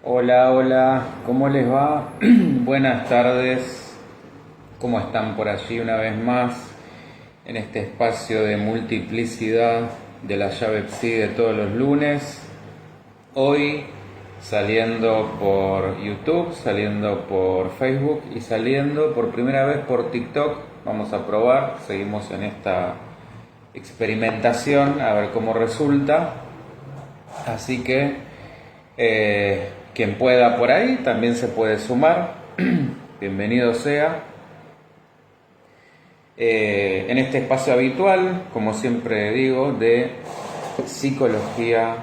Hola, hola, ¿cómo les va? Buenas tardes, ¿cómo están por allí una vez más en este espacio de multiplicidad de la llave Psi de todos los lunes? Hoy saliendo por YouTube, saliendo por Facebook y saliendo por primera vez por TikTok. Vamos a probar, seguimos en esta experimentación a ver cómo resulta. Así que quien pueda por ahí también se puede sumar. Bienvenido sea. En este espacio habitual, como siempre digo, de psicología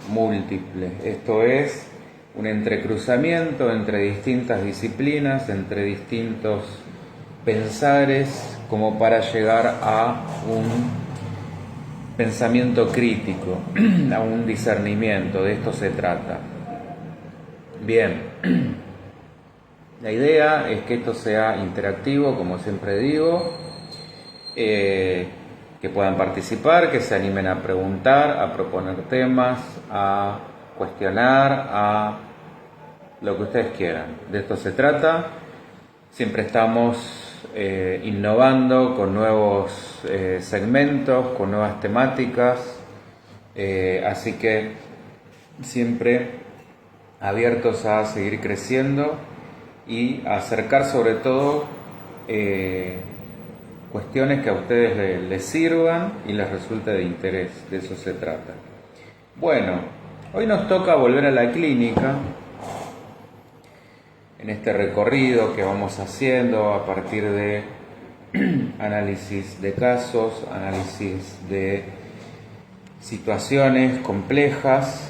múltiple. Esto es un entrecruzamiento entre distintas disciplinas, entre distintos pensares, como para llegar a un pensamiento crítico, a un discernimiento. De esto se trata. Bien, la idea es que esto sea interactivo, como siempre digo, que puedan participar, que se animen a preguntar, a proponer temas, a cuestionar, a lo que ustedes quieran. De esto se trata. Siempre estamos innovando con nuevos segmentos, con nuevas temáticas, así que siempre abiertos a seguir creciendo y a acercar sobre todo cuestiones que a ustedes les sirvan y les resulte de interés. De eso se trata. Bueno, hoy nos toca volver a la clínica en este recorrido que vamos haciendo a partir de análisis de casos, análisis de situaciones complejas.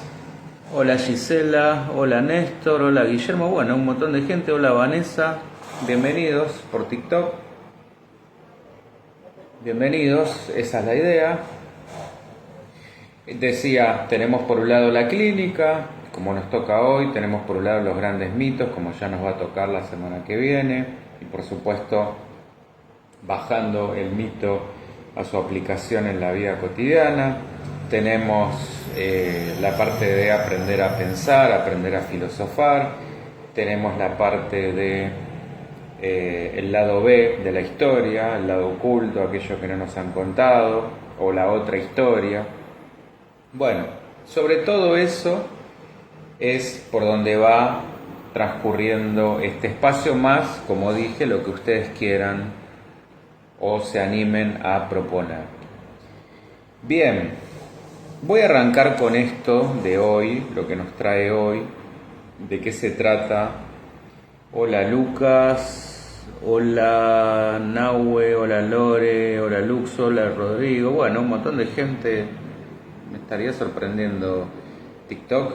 Hola Gisela, hola Néstor, hola Guillermo, bueno, un montón de gente, hola Vanessa, bienvenidos por TikTok, bienvenidos, esa es la idea. Decía, tenemos por un lado la clínica, como nos toca hoy, tenemos por un lado los grandes mitos, como ya nos va a tocar la semana que viene, y por supuesto bajando el mito a su aplicación en la vida cotidiana. Tenemos la parte de aprender a pensar, aprender a filosofar. Tenemos la parte de el lado B de la historia, el lado oculto, aquello que no nos han contado, o la otra historia. Bueno, sobre todo eso es por donde va transcurriendo este espacio, más, como dije, lo que ustedes quieran o se animen a proponer. Bien, voy a arrancar con esto de hoy, lo que nos trae hoy, de qué se trata. Hola Lucas, hola Nahue, hola Lore, hola Lux, hola Rodrigo, bueno, un montón de gente, me estaría sorprendiendo TikTok.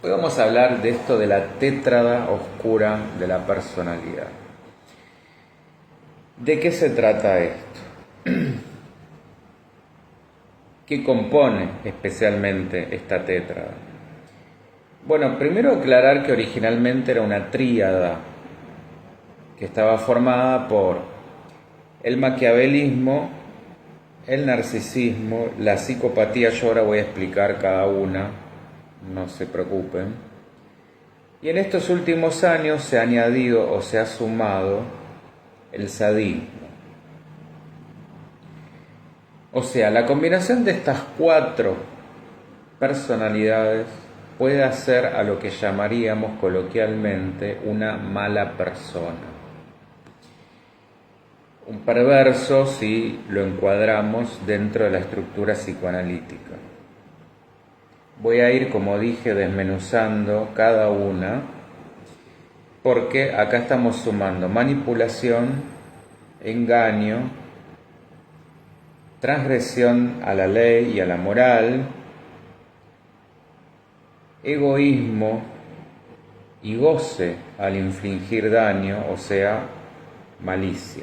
Hoy vamos a hablar de esto de la tétrada oscura de la personalidad. ¿De qué se trata esto? ¿Qué compone especialmente esta tétrada? Bueno, primero aclarar que originalmente era una tríada que estaba formada por el maquiavelismo, el narcisismo, la psicopatía. Yo ahora voy a explicar cada una, no se preocupen. Y en estos últimos años se ha añadido o se ha sumado el sadismo. O sea, la combinación de estas cuatro personalidades puede hacer a lo que llamaríamos coloquialmente una mala persona. Un perverso si lo encuadramos dentro de la estructura psicoanalítica. Voy a ir, como dije, desmenuzando cada una, porque acá estamos sumando manipulación, engaño, transgresión a la ley y a la moral, egoísmo y goce al infligir daño, o sea, malicia.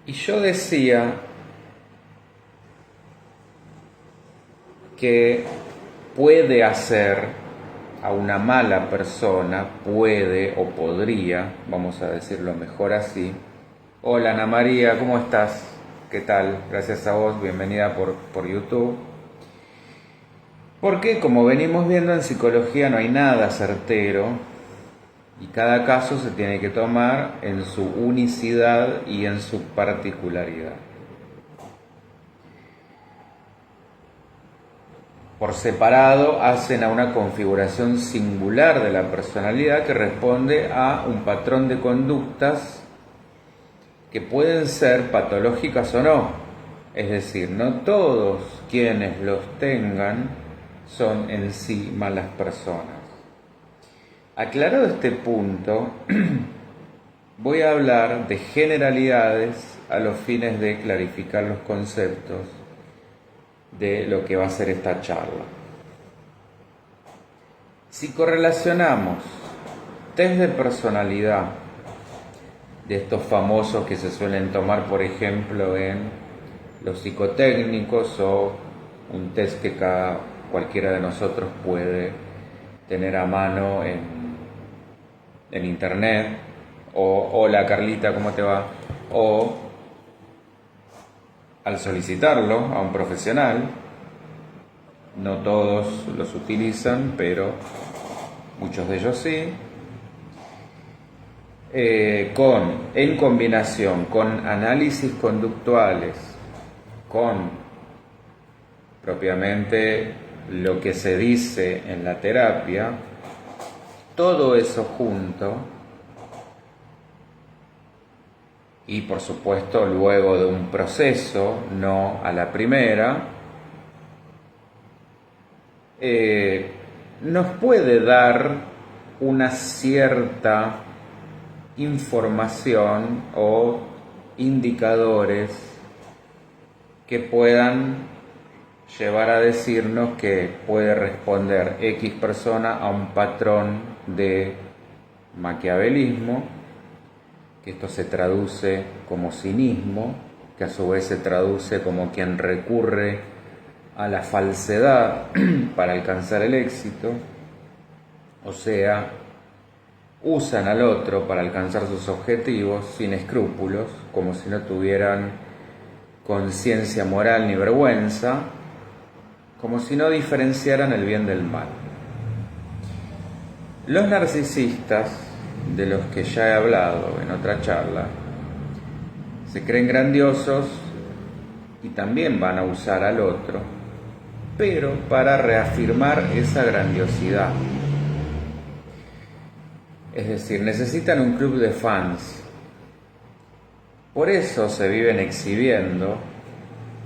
Y yo decía que puede hacer a una mala persona, puede o podría, vamos a decirlo mejor así. Hola Ana María, ¿cómo estás? ¿Qué tal? Gracias a vos, bienvenida por YouTube. Porque, como venimos viendo, en psicología no hay nada certero y cada caso se tiene que tomar en su unicidad y en su particularidad. Por separado hacen a una configuración singular de la personalidad que responde a un patrón de conductas que pueden ser patológicas o no. Es decir, no todos quienes los tengan son en sí malas personas. Aclarado este punto, voy a hablar de generalidades a los fines de clarificar los conceptos de lo que va a ser esta charla. Si correlacionamos test de personalidad de estos famosos que se suelen tomar, por ejemplo, en los psicotécnicos, o un test que cualquiera de nosotros puede tener a mano en internet, o hola Carlita, ¿cómo te va? O al solicitarlo a un profesional, no todos los utilizan, pero muchos de ellos sí, en combinación con análisis conductuales, con propiamente lo que se dice en la terapia, todo eso junto, y por supuesto luego de un proceso, no a la primera, nos puede dar una cierta información o indicadores que puedan llevar a decirnos que puede responder X persona a un patrón de maquiavelismo, que esto se traduce como cinismo, que a su vez se traduce como quien recurre a la falsedad para alcanzar el éxito, o sea, usan al otro para alcanzar sus objetivos sin escrúpulos, como si no tuvieran conciencia moral ni vergüenza, como si no diferenciaran el bien del mal. Los narcisistas, de los que ya he hablado en otra charla, se creen grandiosos y también van a usar al otro, pero para reafirmar esa grandiosidad. Es decir, necesitan un club de fans. Por eso se viven exhibiendo,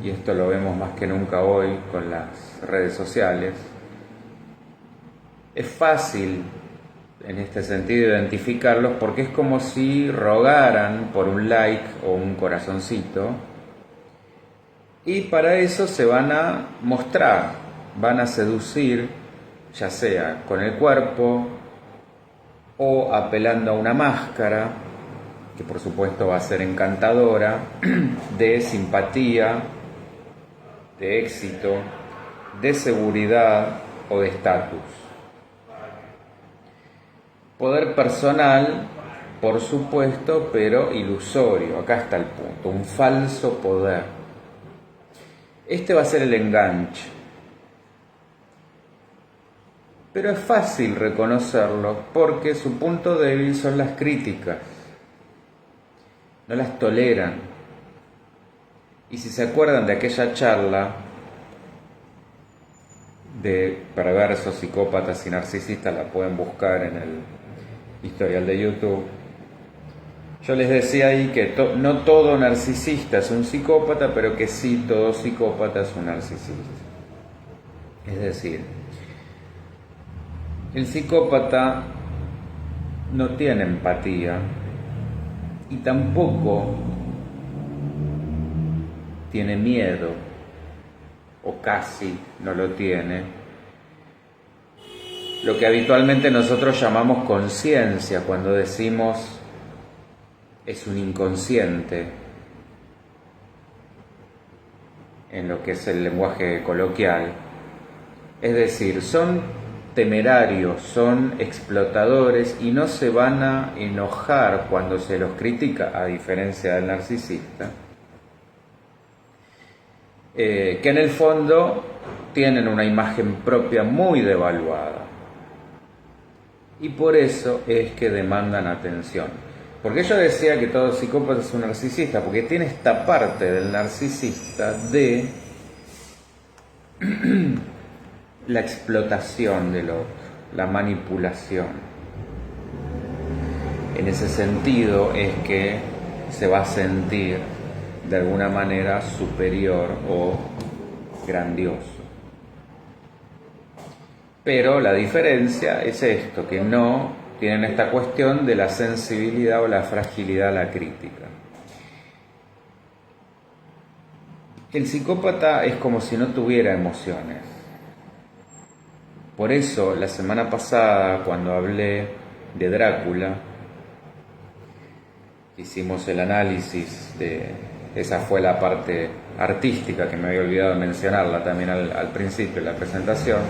y esto lo vemos más que nunca hoy con las redes sociales. Es fácil en este sentido identificarlos porque es como si rogaran por un like o un corazoncito, y para eso se van a mostrar, van a seducir, ya sea con el cuerpo o apelando a una máscara, que por supuesto va a ser encantadora, de simpatía, de éxito, de seguridad o de estatus. Poder personal, por supuesto, pero ilusorio. Acá está el punto, un falso poder. Este va a ser el enganche. Pero es fácil reconocerlo porque su punto débil son las críticas. No las toleran. Y si se acuerdan de aquella charla de perversos, psicópatas y narcisistas, la pueden buscar en el historial de YouTube. Yo les decía ahí que no todo narcisista es un psicópata, pero que sí todo psicópata es un narcisista. Es decir, el psicópata no tiene empatía y tampoco tiene miedo, o casi no lo tiene, lo que habitualmente nosotros llamamos conciencia cuando decimos es un inconsciente en lo que es el lenguaje coloquial. Es decir, son temerarios, son explotadores y no se van a enojar cuando se los critica, a diferencia del narcisista, que en el fondo tienen una imagen propia muy devaluada. Y por eso es que demandan atención. Porque yo decía que todo psicópata es un narcisista, porque tiene esta parte del narcisista de la explotación del otro, la manipulación. En ese sentido es que se va a sentir de alguna manera superior o grandioso. Pero la diferencia es esto, que no tienen esta cuestión de la sensibilidad o la fragilidad a la crítica. El psicópata es como si no tuviera emociones. Por eso, la semana pasada, cuando hablé de Drácula, hicimos el análisis esa fue la parte artística que me había olvidado de mencionarla también al principio de la presentación.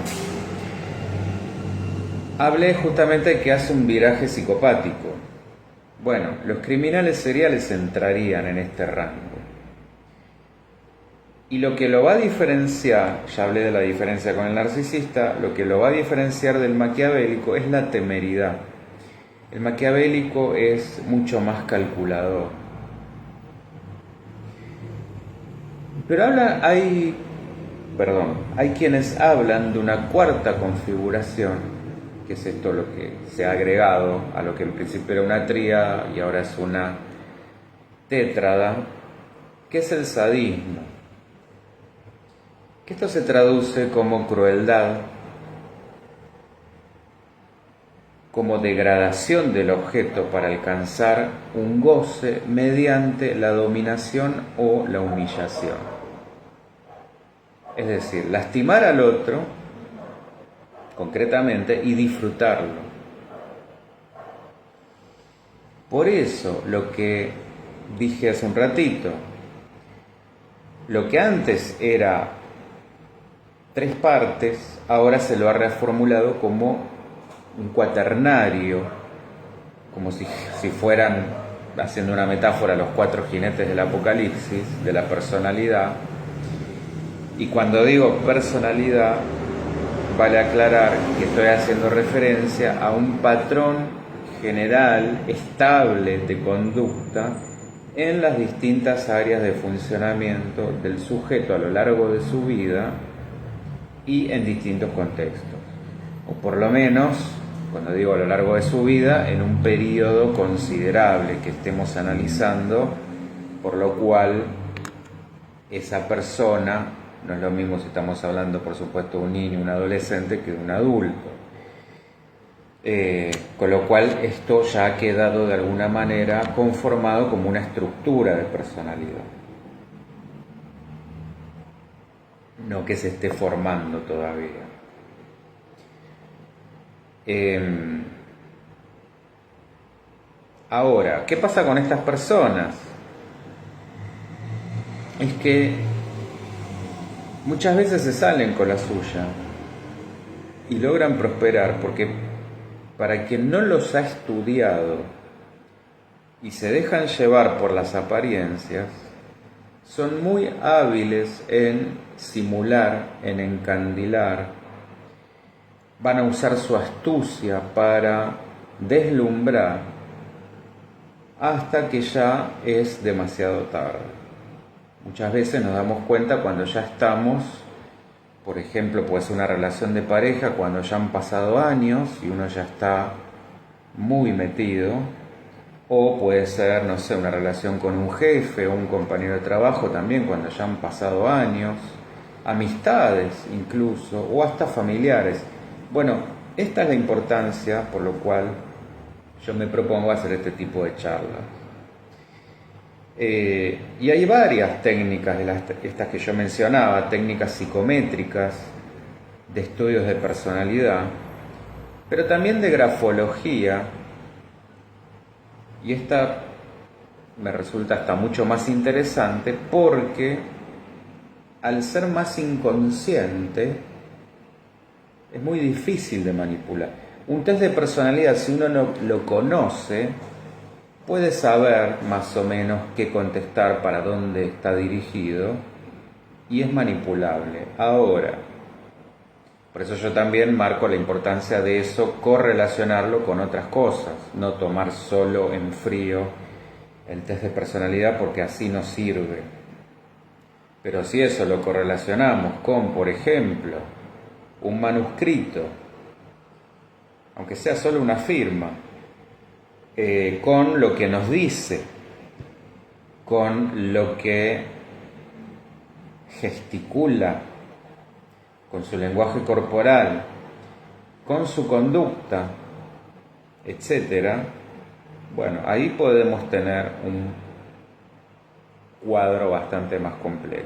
Hablé justamente de que hace un viraje psicopático. Bueno, los criminales seriales entrarían en este rango. Y lo que lo va a diferenciar, ya hablé de la diferencia con el narcisista, lo que lo va a diferenciar del maquiavélico es la temeridad. El maquiavélico es mucho más calculador. Pero hay quienes hablan de una cuarta configuración, que es esto lo que se ha agregado a lo que en principio era una tríada y ahora es una tétrada, que es el sadismo. Que esto se traduce como crueldad, como degradación del objeto para alcanzar un goce mediante la dominación o la humillación. Es decir, lastimar al otro concretamente y disfrutarlo. Por eso lo que dije hace un ratito, lo que antes era 3 partes, ahora se lo ha reformulado como un cuaternario, como si fueran, haciendo una metáfora, los 4 jinetes del Apocalipsis, de la personalidad. Y cuando digo personalidad, vale aclarar que estoy haciendo referencia a un patrón general, estable de conducta en las distintas áreas de funcionamiento del sujeto a lo largo de su vida y en distintos contextos. O por lo menos, cuando digo a lo largo de su vida, en un periodo considerable que estemos analizando, por lo cual esa persona, no es lo mismo si estamos hablando, por supuesto, de un niño, un adolescente, que de un adulto. Con lo cual esto ya ha quedado de alguna manera conformado como una estructura de personalidad. No que se esté formando todavía. Ahora, ¿qué pasa con estas personas? Es que muchas veces se salen con la suya y logran prosperar porque para quien no los ha estudiado y se dejan llevar por las apariencias, son muy hábiles en simular, en encandilar, van a usar su astucia para deslumbrar hasta que ya es demasiado tarde. Muchas veces nos damos cuenta cuando ya estamos, por ejemplo, puede ser una relación de pareja, cuando ya han pasado años y uno ya está muy metido, o puede ser, no sé, una relación con un jefe o un compañero de trabajo también, cuando ya han pasado años, amistades incluso, o hasta familiares. Bueno, esta es la importancia por lo cual yo me propongo hacer este tipo de charlas. Y hay varias técnicas de estas que yo mencionaba, técnicas psicométricas, de estudios de personalidad, pero también de grafología, y esta me resulta hasta mucho más interesante porque al ser más inconsciente es muy difícil de manipular. Un test de personalidad, si uno no lo conoce, puede saber más o menos qué contestar, para dónde está dirigido, y es manipulable. Ahora, Por eso yo también marco la importancia de eso, correlacionarlo con otras cosas, no tomar solo en frío el test de personalidad porque así no sirve. Pero si eso lo correlacionamos con, por ejemplo, un manuscrito, aunque sea solo una firma, con lo que nos dice, con lo que gesticula, con su lenguaje corporal, con su conducta, etcétera, bueno, ahí podemos tener un cuadro bastante más completo.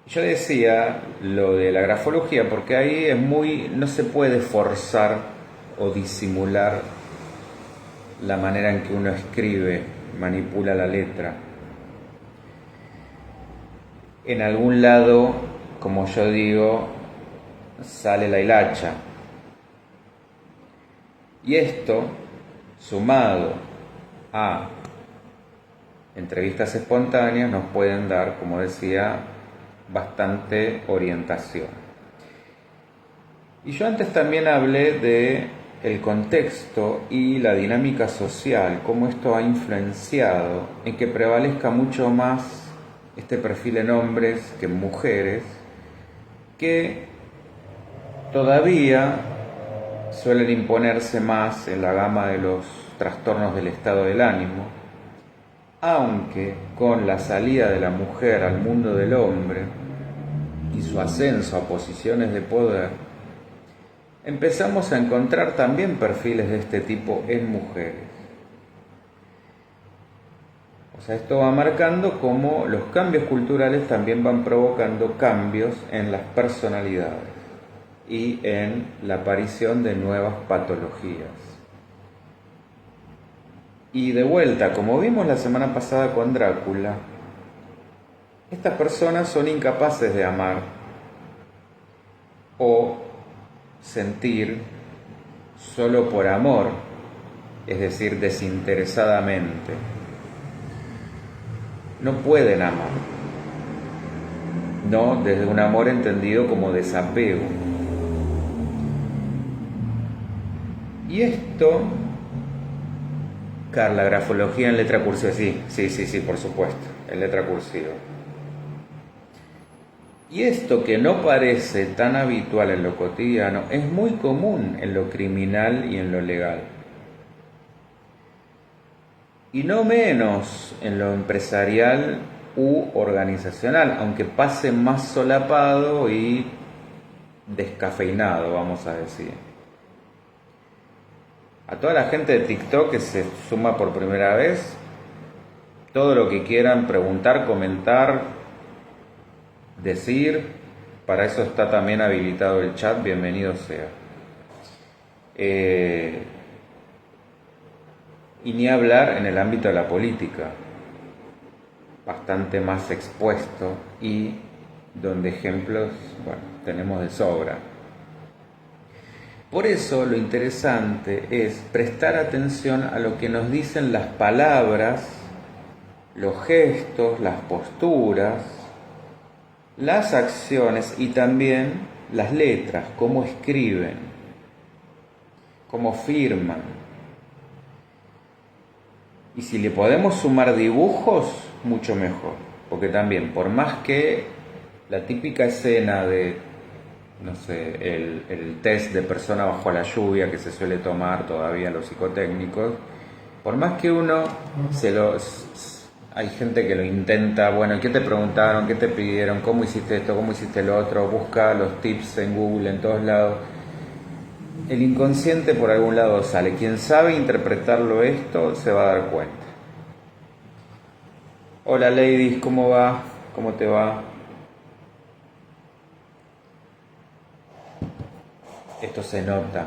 Yo decía lo de la grafología porque ahí no se puede forzar o disimular la manera en que uno escribe, manipula la letra. En algún lado, como yo digo, sale la hilacha. Y esto, sumado a entrevistas espontáneas, nos pueden dar, como decía, bastante orientación. Y yo antes también hablé de el contexto y la dinámica social, cómo esto ha influenciado en que prevalezca mucho más este perfil en hombres que en mujeres, que todavía suelen imponerse más en la gama de los trastornos del estado del ánimo, aunque con la salida de la mujer al mundo del hombre y su ascenso a posiciones de poder, empezamos a encontrar también perfiles de este tipo en mujeres. O sea, esto va marcando cómo los cambios culturales también van provocando cambios en las personalidades y en la aparición de nuevas patologías. Y de vuelta, como vimos la semana pasada con Drácula, estas personas son incapaces de amar o sentir solo por amor, es decir, desinteresadamente. No pueden amar, no desde un amor entendido como desapego. Y esto, Carla, grafología en letra cursiva, sí, por supuesto, en letra cursiva. Y esto que no parece tan habitual en lo cotidiano, es muy común en lo criminal y en lo legal. Y no menos en lo empresarial u organizacional, aunque pase más solapado y descafeinado, vamos a decir. A toda la gente de TikTok que se suma por primera vez, todo lo que quieran preguntar, comentar, decir, para eso está también habilitado el chat, bienvenido sea. Y ni hablar en el ámbito de la política, bastante más expuesto y donde ejemplos, bueno, tenemos de sobra. Por eso lo interesante es prestar atención a lo que nos dicen las palabras, los gestos, las posturas, las acciones y también las letras, cómo escriben, cómo firman. Y si le podemos sumar dibujos, mucho mejor. Porque también, por más que la típica escena de, no sé, el test de persona bajo la lluvia que se suele tomar todavía los psicotécnicos, por más que uno hay gente que lo intenta, bueno, ¿qué te preguntaron? ¿Qué te pidieron? ¿Cómo hiciste esto? ¿Cómo hiciste lo otro? Busca los tips en Google, en todos lados. El inconsciente por algún lado sale. Quien sabe interpretarlo esto se va a dar cuenta. Hola ladies, ¿cómo va? ¿Cómo te va? Esto se nota.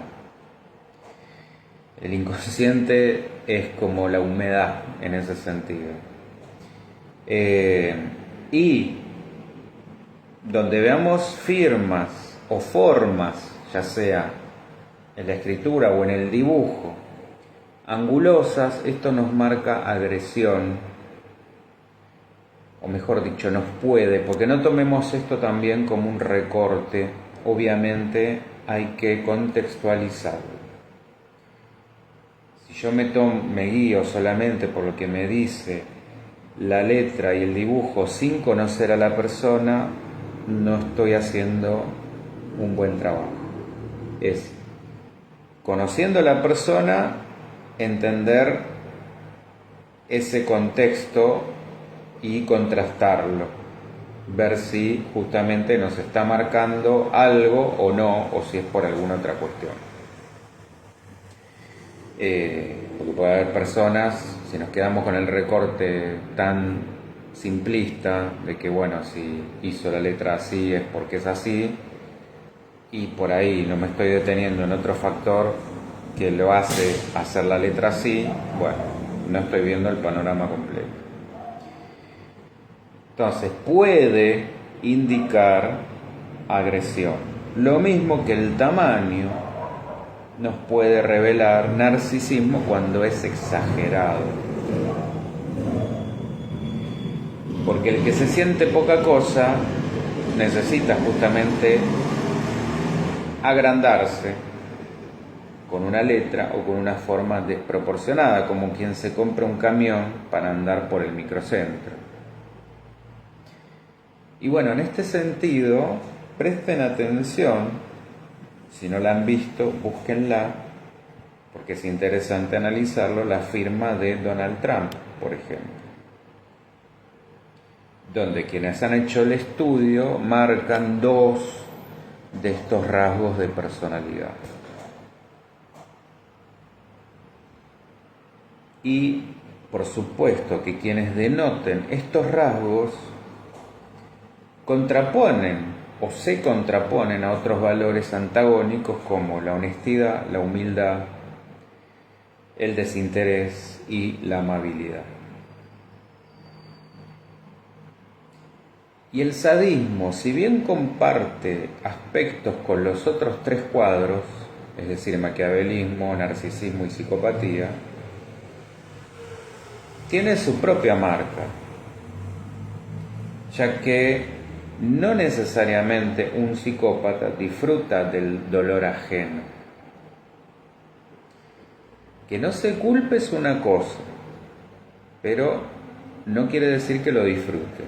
El inconsciente es como la humedad en ese sentido. Y donde veamos firmas o formas, ya sea en la escritura o en el dibujo, angulosas, esto nos marca agresión o mejor dicho, nos puede, porque no tomemos esto también como un recorte, obviamente hay que contextualizarlo. Si yo me guío solamente por lo que me dice la letra y el dibujo sin conocer a la persona, no estoy haciendo un buen trabajo. Es, conociendo a la persona, entender ese contexto y contrastarlo, ver si justamente nos está marcando algo o no, o si es por alguna otra cuestión. Porque puede haber personas, si nos quedamos con el recorte tan simplista de que bueno, si hizo la letra así es porque es así, y por ahí no me estoy deteniendo en otro factor que lo hace hacer la letra así, bueno, no estoy viendo el panorama completo. Entonces puede indicar agresión, lo mismo que el tamaño nos puede revelar narcisismo cuando es exagerado. Porque el que se siente poca cosa necesita justamente agrandarse con una letra o con una forma desproporcionada, como quien se compra un camión para andar por el microcentro. Y bueno, en este sentido, presten atención. Si no la han visto, búsquenla, porque es interesante analizarlo, la firma de Donald Trump, por ejemplo, donde quienes han hecho el estudio marcan 2 de estos rasgos de personalidad. Y, por supuesto, que quienes denoten estos rasgos contraponen o se contraponen a otros valores antagónicos como la honestidad, la humildad, el desinterés y la amabilidad. Y el sadismo, si bien comparte aspectos con los otros 3 cuadros, es decir, maquiavelismo, narcisismo y psicopatía, tiene su propia marca, ya que no necesariamente un psicópata disfruta del dolor ajeno. Que no se culpe es una cosa, pero no quiere decir que lo disfrute.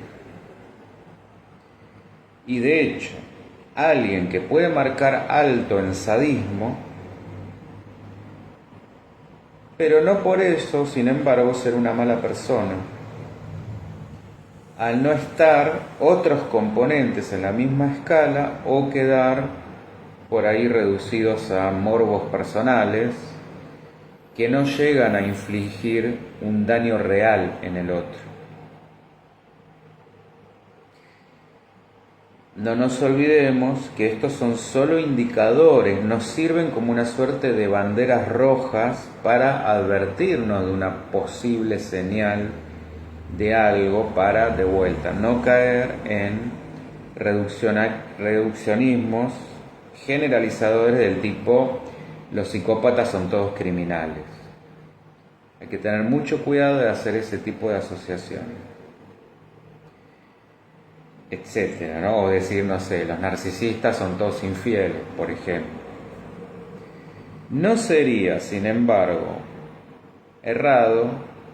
Y de hecho, alguien que puede marcar alto en sadismo, pero no por eso, sin embargo, ser una mala persona. Al no estar otros componentes en la misma escala o quedar por ahí reducidos a morbos personales que no llegan a infligir un daño real en el otro. No nos olvidemos que estos son solo indicadores, nos sirven como una suerte de banderas rojas para advertirnos de una posible señal de algo para, de vuelta, no caer en reduccionismos generalizadores del tipo los psicópatas son todos criminales. Hay que tener mucho cuidado de hacer ese tipo de asociaciones, etcétera, ¿no? O decir, no sé, los narcisistas son todos infieles, por ejemplo. No sería, sin embargo, errado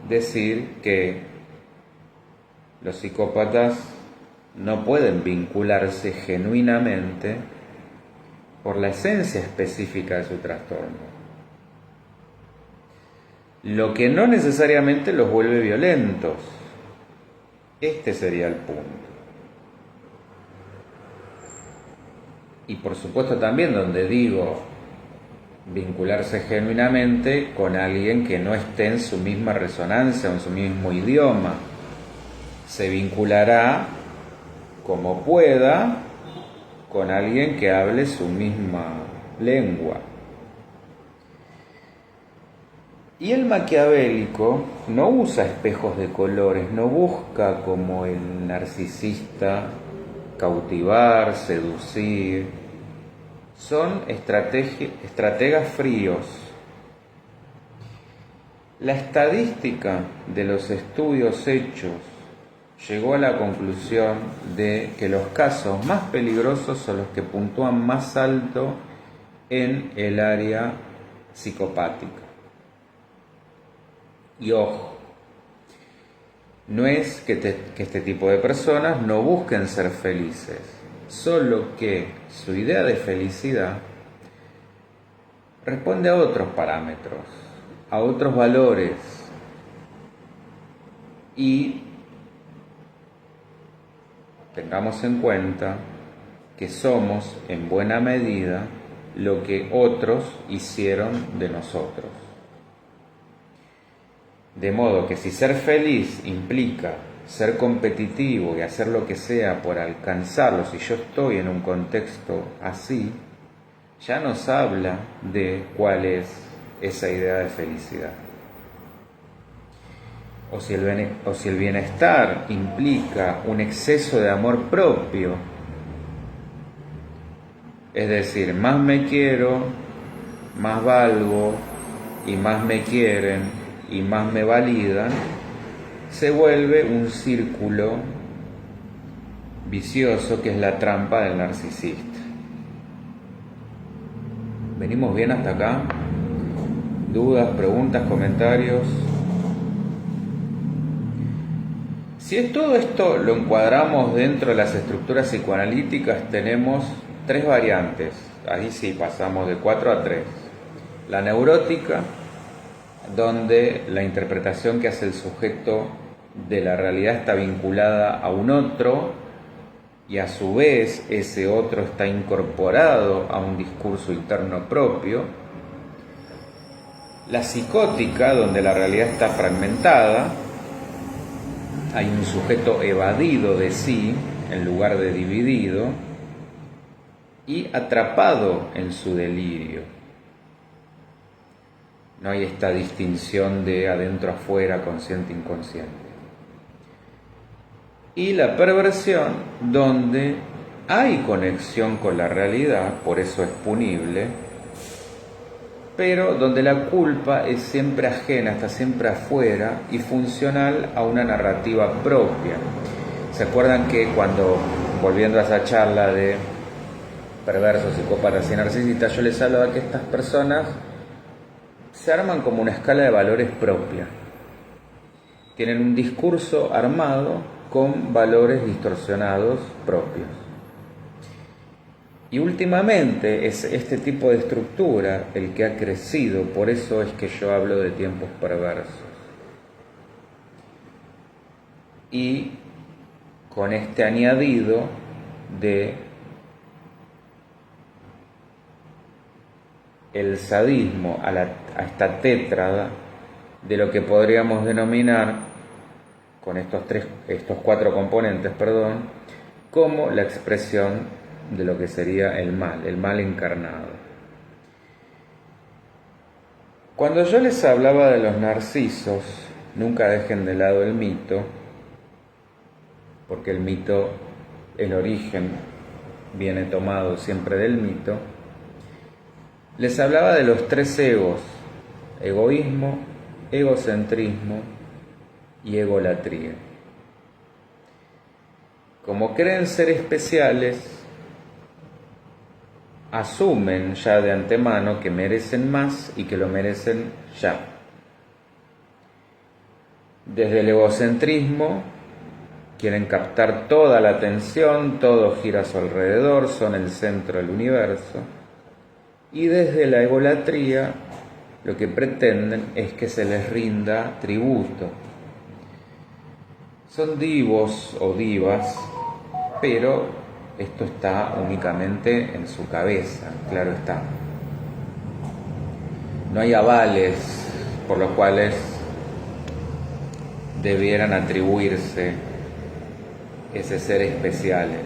decir que los psicópatas no pueden vincularse genuinamente por la esencia específica de su trastorno, lo que no necesariamente los vuelve violentos. Este sería el punto. Y por supuesto también donde digo vincularse genuinamente con alguien que no esté en su misma resonancia o en su mismo idioma. Se vinculará como pueda con alguien que hable su misma lengua. Y el maquiavélico no usa espejos de colores, no busca como el narcisista cautivar, seducir. Son estrategas fríos. La estadística de los estudios hechos llegó a la conclusión de que los casos más peligrosos son los que puntúan más alto en el área psicopática. Y ojo, no es que este tipo de personas no busquen ser felices, solo que su idea de felicidad responde a otros parámetros, a otros valores, y tengamos en cuenta que somos en buena medida lo que otros hicieron de nosotros. De modo que si ser feliz implica ser competitivo y hacer lo que sea por alcanzarlo, si yo estoy en un contexto así, ya nos habla de cuál es esa idea de felicidad. O si el bienestar implica un exceso de amor propio, es decir, más me quiero, más valgo, y más me quieren y más me validan, se vuelve un círculo vicioso que es la trampa del narcisista. ¿Venimos bien hasta acá? ¿Dudas, preguntas, comentarios? Si todo esto lo encuadramos dentro de las estructuras psicoanalíticas, tenemos 3 variantes. Ahí sí pasamos de 4 a 3. La neurótica, donde la interpretación que hace el sujeto de la realidad está vinculada a un otro y a su vez ese otro está incorporado a un discurso interno propio. La psicótica, donde la realidad está fragmentada, hay un sujeto evadido de sí en lugar de dividido y atrapado en su delirio. No hay esta distinción de adentro afuera, consciente inconsciente. Y la perversión, donde hay conexión con la realidad, por eso es punible, pero donde la culpa es siempre ajena, está siempre afuera y funcional a una narrativa propia. ¿Se acuerdan que cuando, volviendo a esa charla de perversos, psicópatas y narcisistas, yo les hablaba que estas personas se arman como una escala de valores propia? Tienen un discurso armado con valores distorsionados propios. Y últimamente es este tipo de estructura el que ha crecido, por eso es que yo hablo de tiempos perversos. Y con este añadido de el sadismo a esta tétrada de lo que podríamos denominar, con estos 4 componentes, como la expresión de lo que sería el mal encarnado. Cuando yo les hablaba de los narcisos, nunca dejen de lado el mito, porque el mito, el origen viene tomado siempre del mito. Les hablaba de los 3 egos: egoísmo, egocentrismo y egolatría. Como creen ser especiales, asumen ya de antemano que merecen más y que lo merecen ya. Desde el egocentrismo quieren captar toda la atención, todo gira a su alrededor, son el centro del universo. Y desde la egolatría lo que pretenden es que se les rinda tributo. Son divos o divas, pero esto está únicamente en su cabeza, claro está. No hay avales por los cuales debieran atribuirse ese ser especiales.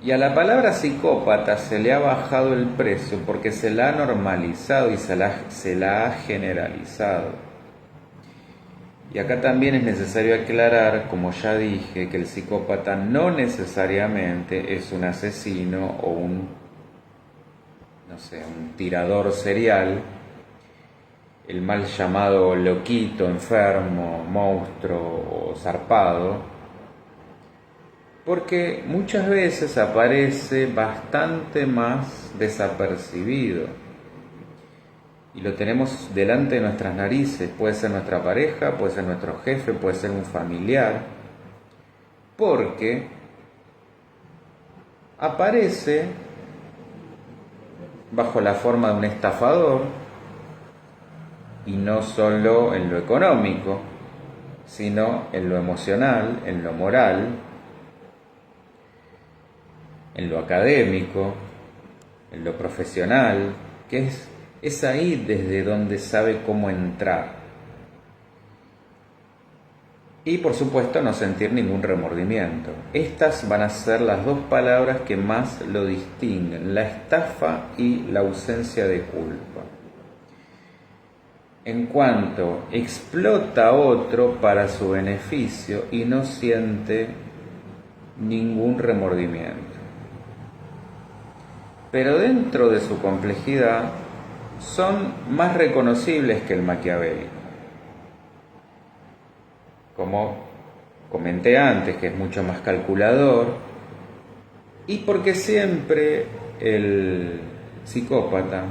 Y a la palabra psicópata se le ha bajado el precio porque se la ha normalizado y se la ha generalizado. Y acá también es necesario aclarar, como ya dije, que el psicópata no necesariamente es un asesino o un tirador serial. el mal llamado loquito, enfermo, monstruo o zarpado, porque muchas veces aparece bastante más desapercibido y lo tenemos delante de nuestras narices. Puede ser nuestra pareja, puede ser nuestro jefe, puede ser un familiar, porque aparece bajo la forma de un estafador, y no solo en lo económico, sino en lo emocional, en lo moral, en lo académico, en lo profesional, que es ahí desde donde sabe cómo entrar. Y por supuesto no sentir ningún remordimiento. Estas van a ser las dos palabras que más lo distinguen: la estafa y la ausencia de culpa. En cuanto explota a otro para su beneficio y no siente ningún remordimiento. Pero dentro de su complejidad son más reconocibles que el maquiavélico. Como comenté antes, que es mucho más calculador, y porque siempre el psicópata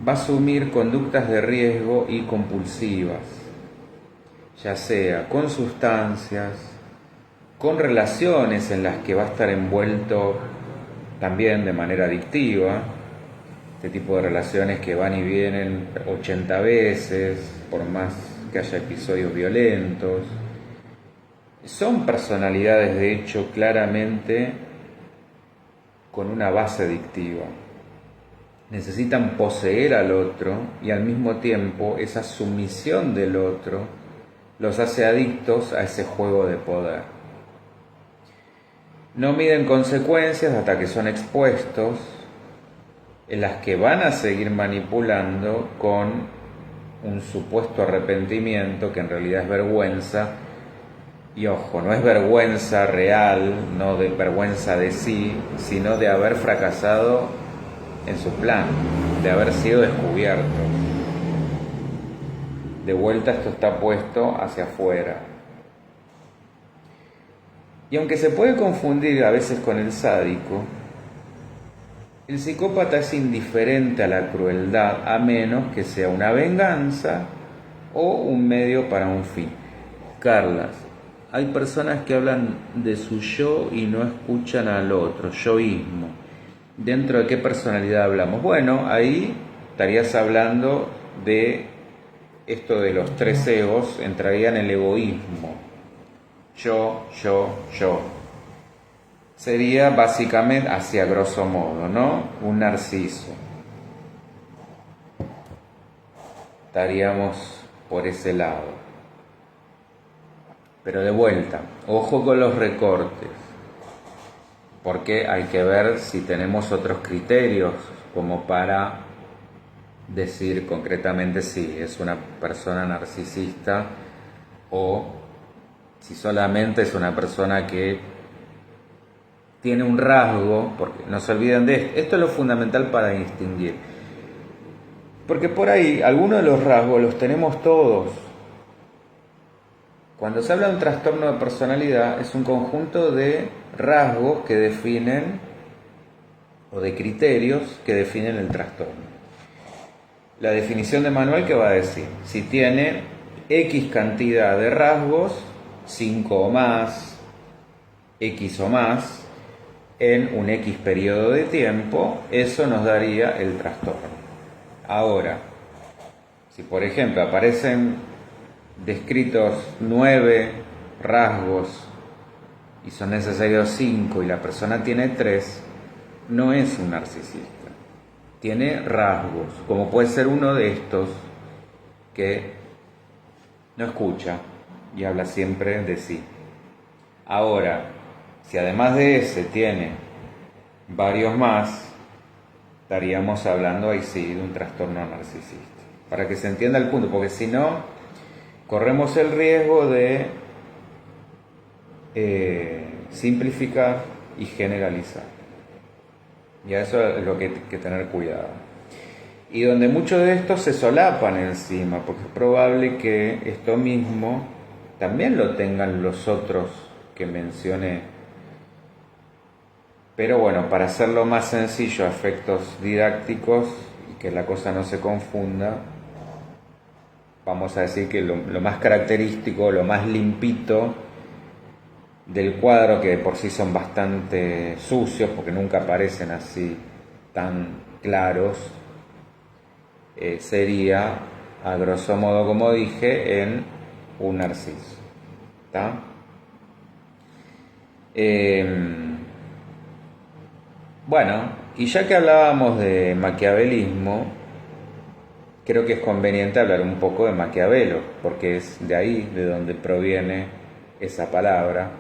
va a asumir conductas de riesgo y compulsivas, ya sea con sustancias, con relaciones en las que va a estar envuelto también de manera adictiva, este tipo de relaciones que van y vienen 80 veces, por más que haya episodios violentos. Son personalidades, de hecho, claramente con una base adictiva. Necesitan poseer al otro y al mismo tiempo esa sumisión del otro los hace adictos a ese juego de poder. No miden consecuencias hasta que son expuestos, en las que van a seguir manipulando con un supuesto arrepentimiento que en realidad es vergüenza. Y ojo, no es vergüenza real, no de vergüenza de sí, sino de haber fracasado en su plan, de haber sido descubierto. De vuelta esto está puesto hacia afuera. Y aunque se puede confundir a veces con el sádico, el psicópata es indiferente a la crueldad, a menos que sea una venganza o un medio para un fin. Carlas, hay personas que hablan de su yo y no escuchan al otro, yoísmo. ¿Dentro de qué personalidad hablamos? Bueno, ahí estarías hablando de esto de los tres egos, entraría en el egoísmo. Yo. Sería básicamente, hacia grosso modo, ¿no? Un narciso. Estaríamos por ese lado. Pero de vuelta, ojo con los recortes, porque hay que ver si tenemos otros criterios como para decir concretamente si es una persona narcisista o si solamente es una persona que tiene un rasgo, porque no se olviden de esto. Esto es lo fundamental para distinguir. Porque por ahí, algunos de los rasgos los tenemos todos. Cuando se habla de un trastorno de personalidad, es un conjunto de rasgos que definen, o de criterios que definen el trastorno. La definición de manual, ¿qué va a decir? Si tiene X cantidad de rasgos, 5 o más, X o más, en un X periodo de tiempo, eso nos daría el trastorno. Ahora, si por ejemplo aparecen descritos 9 rasgos y son necesarios 5 y la persona tiene 3, no es un narcisista. Tiene rasgos, como puede ser uno de estos que no escucha y habla siempre de sí. Ahora, si además de ese tiene varios más, estaríamos hablando ahí sí de un trastorno narcisista. Para que se entienda el punto, porque si no, corremos el riesgo de simplificar y generalizar. Y a eso es lo que hay que tener cuidado. y donde muchos de estos se solapan encima, porque es probable que esto mismo también lo tengan los otros que mencioné. Pero bueno, para hacerlo más sencillo a efectos didácticos y que la cosa no se confunda, vamos a decir que lo más característico, lo más limpito del cuadro, que de por sí son bastante sucios porque nunca aparecen así tan claros, sería, a grosso modo como dije, en un narciso. ¿Está? Bueno, y ya que hablábamos de maquiavelismo, creo que es conveniente hablar un poco de Maquiavelo, porque es de ahí de donde proviene esa palabra.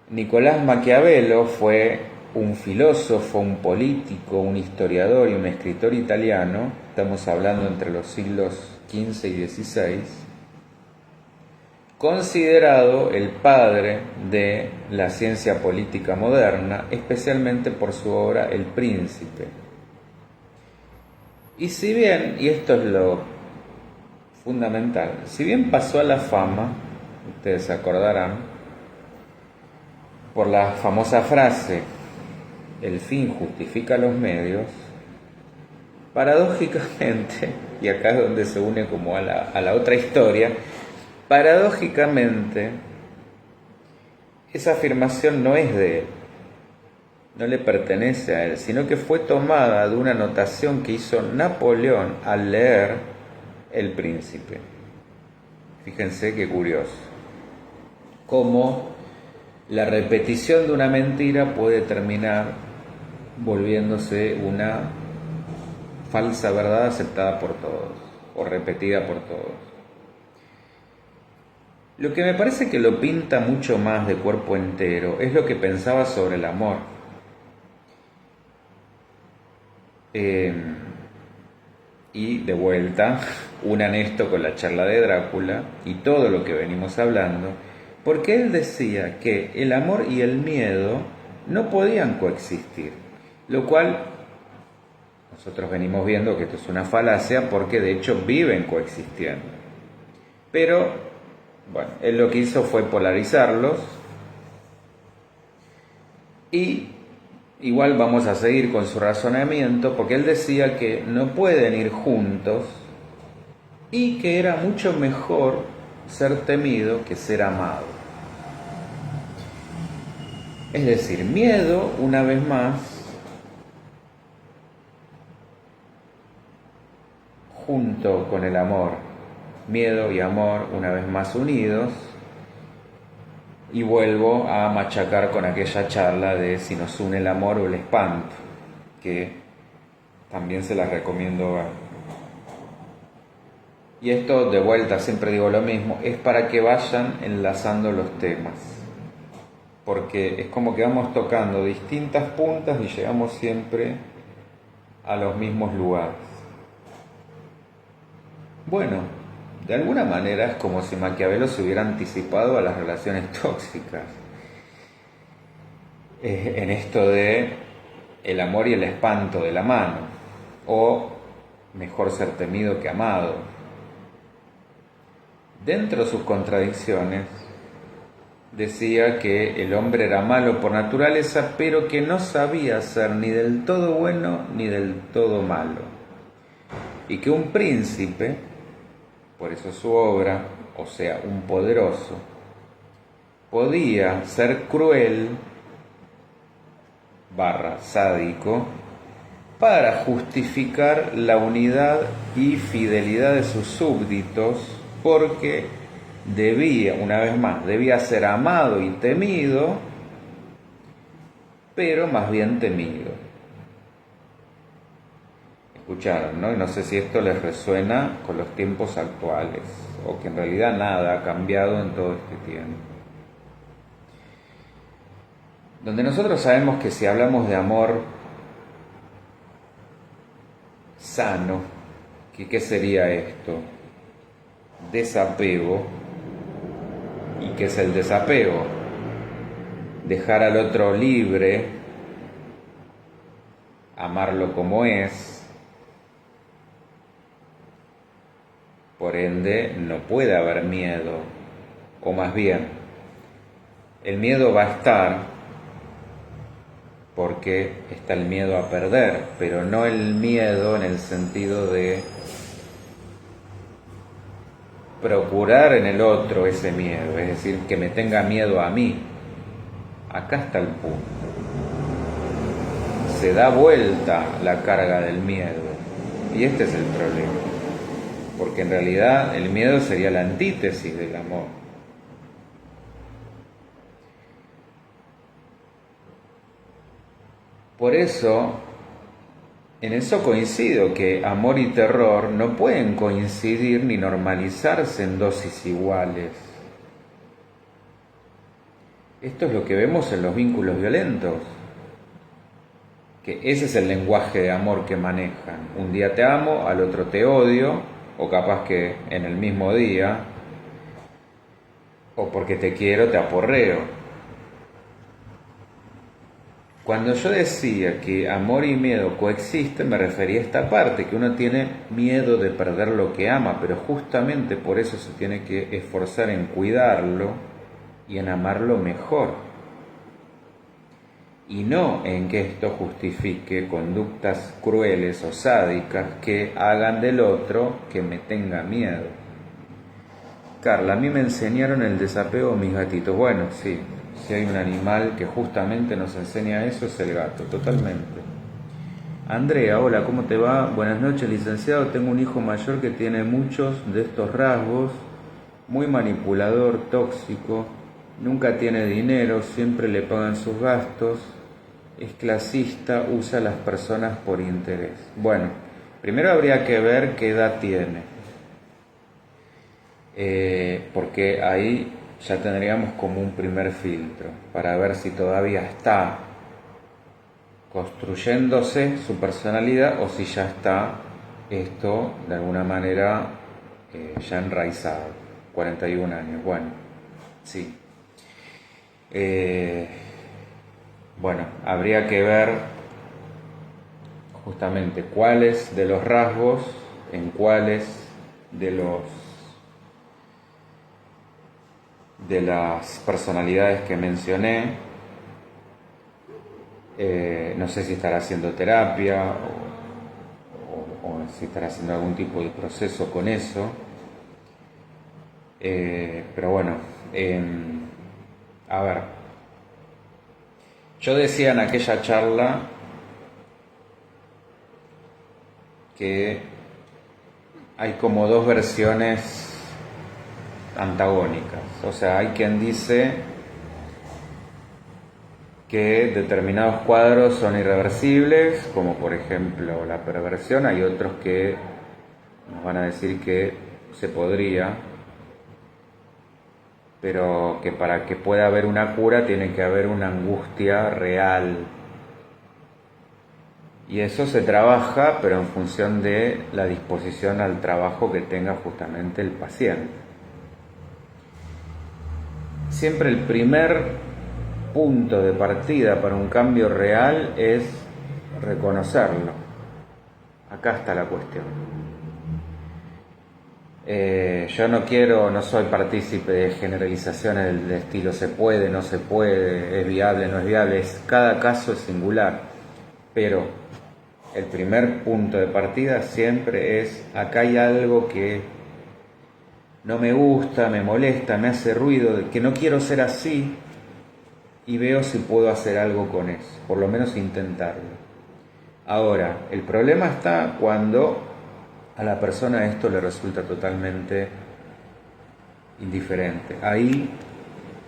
Nicolás Maquiavelo fue un filósofo, un político, un historiador y un escritor italiano, estamos hablando entre los siglos XV y XVI, considerado el padre de la ciencia política moderna, especialmente por su obra El Príncipe. Y si bien, y esto es lo fundamental, si bien pasó a la fama, ustedes se acordarán, por la famosa frase, el fin justifica los medios, paradójicamente, y acá es donde se une como a la otra historia, paradójicamente, esa afirmación no es de él, no le pertenece a él, sino que fue tomada de una anotación que hizo Napoleón al leer El Príncipe. Fíjense qué curioso, cómo la repetición de una mentira puede terminar volviéndose una falsa verdad aceptada por todos o repetida por todos. Lo que me parece que lo pinta mucho más de cuerpo entero es lo que pensaba sobre el amor. Y de vuelta, unan esto con la charla de Drácula y todo lo que venimos hablando, porque él decía que el amor y el miedo no podían coexistir, lo cual nosotros venimos viendo que esto es una falacia porque de hecho viven coexistiendo. Pero, bueno, él lo que hizo fue polarizarlos y igual vamos a seguir con su razonamiento porque él decía que no pueden ir juntos y que era mucho mejor ser temido que ser amado. Es decir, miedo, una vez más, junto con el amor. Miedo y amor, una vez más unidos. Y vuelvo a machacar con aquella charla de si nos une el amor o el espanto, que también se las recomiendo ver. Y esto, de vuelta, siempre digo lo mismo, es para que vayan enlazando los temas, porque es como que vamos tocando distintas puntas y llegamos siempre a los mismos lugares. Bueno, de alguna manera es como si Maquiavelo se hubiera anticipado a las relaciones tóxicas, en esto de el amor y el espanto de la mano, o mejor ser temido que amado. Dentro de sus contradicciones, decía que el hombre era malo por naturaleza, pero que no sabía ser ni del todo bueno ni del todo malo. Y que un príncipe, por eso su obra, o sea, un poderoso, podía ser cruel / sádico para justificar la unidad y fidelidad de sus súbditos, porque debía, una vez más, debía ser amado y temido, pero más bien temido. Escucharon, ¿no? Y no sé si esto les resuena con los tiempos actuales, o que en realidad nada ha cambiado en todo este tiempo. Donde nosotros sabemos que si hablamos de amor sano, ¿qué sería esto? Desapego. ¿Y qué es el desapego? Dejar al otro libre, amarlo como es, Por ende, no puede haber miedo, o más bien, el miedo va a estar porque está el miedo a perder, pero no el miedo en el sentido de procurar en el otro ese miedo, es decir, que me tenga miedo a mí. Acá está el punto. Se da vuelta la carga del miedo, y este es el problema, porque en realidad el miedo sería la antítesis del amor. Por eso, en eso coincido, que amor y terror no pueden coincidir ni normalizarse en dosis iguales. Esto es lo que vemos en los vínculos violentos, que ese es el lenguaje de amor que manejan. Un día te amo, al otro te odio, o capaz que en el mismo día, o porque te quiero te aporreo. Cuando yo decía que amor y miedo coexisten, me refería a esta parte, que uno tiene miedo de perder lo que ama, pero justamente por eso se tiene que esforzar en cuidarlo y en amarlo mejor. Y no en que esto justifique conductas crueles o sádicas que hagan del otro que me tenga miedo. Carla, a mí me enseñaron el desapego mis gatitos. Bueno, sí, si hay un animal que justamente nos enseña eso es el gato, totalmente. Andrea, hola, ¿cómo te va? Buenas noches, licenciado. Tengo un hijo mayor que tiene muchos de estos rasgos, muy manipulador, tóxico, nunca tiene dinero, siempre le pagan sus gastos, es clasista, usa a las personas por interés. Bueno, primero habría que ver qué edad tiene, porque ahí ya tendríamos como un primer filtro para ver si todavía está construyéndose su personalidad o si ya está esto de alguna manera ya enraizado. 41 años, bueno, sí. Bueno, habría que ver justamente cuáles de los rasgos, en cuáles de las personalidades que mencioné, no sé si estará haciendo terapia o si estará haciendo algún tipo de proceso con eso, pero bueno, a ver, yo decía en aquella charla que hay como dos versiones antagónicas. O sea, hay quien dice que determinados cuadros son irreversibles, como por ejemplo la perversión. Hay otros que nos van a decir que se podría, pero que para que pueda haber una cura tiene que haber una angustia real. Y eso se trabaja, pero en función de la disposición al trabajo que tenga justamente el paciente. Siempre el primer punto de partida para un cambio real es reconocerlo. Acá está la cuestión. Yo no soy partícipe de generalizaciones del estilo se puede, no se puede, es viable, no es viable, cada caso es singular, pero el primer punto de partida siempre es, acá hay algo que no me gusta, me molesta, me hace ruido, que no quiero ser así, y veo si puedo hacer algo con eso, por lo menos intentarlo. Ahora, el problema está cuando a la persona esto le resulta totalmente indiferente. Ahí,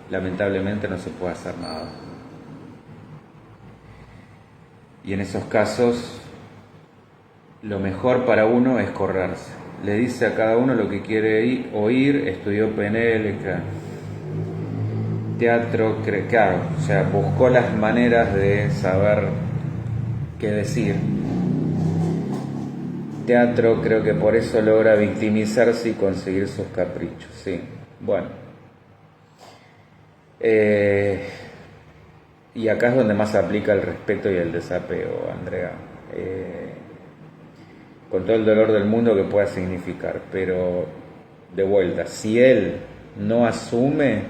lamentablemente, no se puede hacer nada. Y en esos casos, lo mejor para uno es correrse. Le dice a cada uno lo que quiere oír, estudió PNL, teatro, claro, o sea, buscó las maneras de saber qué decir. Teatro, creo que por eso logra victimizarse y conseguir sus caprichos, sí. Bueno. Y acá es donde más se aplica el respeto y el desapego, Andrea. Con todo el dolor del mundo que pueda significar, pero de vuelta, si él no asume,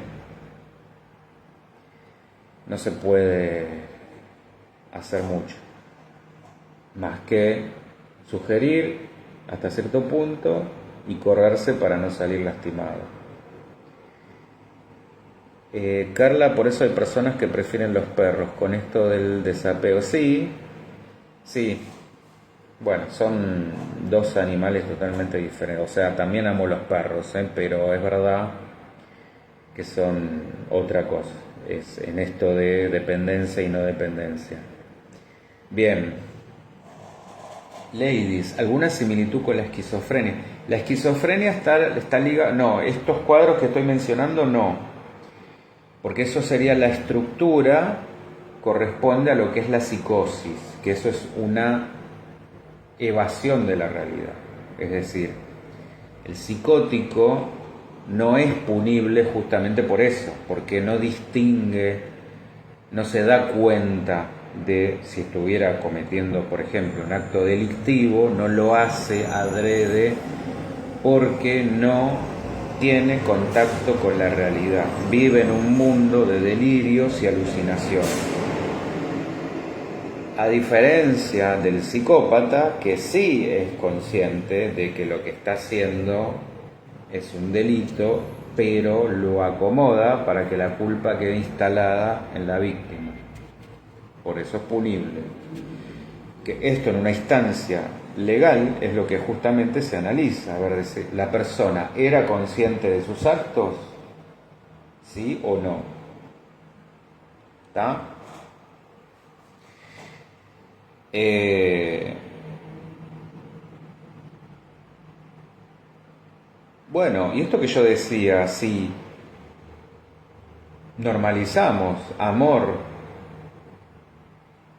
no se puede hacer mucho, más que sugerir hasta cierto punto y correrse para no salir lastimado. Carla, por eso hay personas que prefieren los perros, con esto del desapego. Sí, sí. Bueno, son dos animales totalmente diferentes. O sea, también amo los perros, pero es verdad que son otra cosa. Es en esto de dependencia y no dependencia. Bien. Ladies, ¿alguna similitud con la esquizofrenia? La esquizofrenia está ligada... No, estos cuadros que estoy mencionando no. Porque eso sería la estructura, corresponde a lo que es la psicosis, que eso es una evasión de la realidad. Es decir, el psicótico no es punible justamente por eso, porque no distingue, no se da cuenta de si estuviera cometiendo, por ejemplo, un acto delictivo, no lo hace adrede porque no tiene contacto con la realidad, vive en un mundo de delirios y alucinaciones. A diferencia del psicópata, que sí es consciente de que lo que está haciendo es un delito, pero lo acomoda para que la culpa quede instalada en la víctima. Por eso es punible. Que esto en una instancia legal es lo que justamente se analiza, a ver si la persona era consciente de sus actos, sí o no. ¿Está? Bueno, y esto que yo decía, si normalizamos amor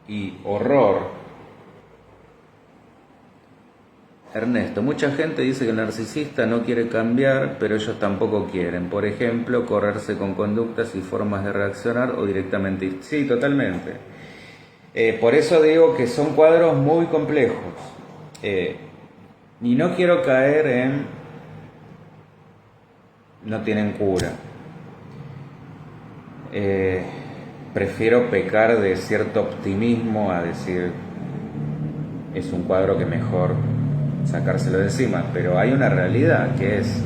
y horror. Ernesto, mucha gente dice que el narcisista no quiere cambiar, pero ellos tampoco quieren. Por ejemplo, correrse con conductas y formas de reaccionar o directamente... Sí, totalmente. Por eso digo que son cuadros muy complejos. Y no quiero caer en... no tienen cura. Prefiero pecar de cierto optimismo a decir es un cuadro que mejor sacárselo de encima, pero hay una realidad que es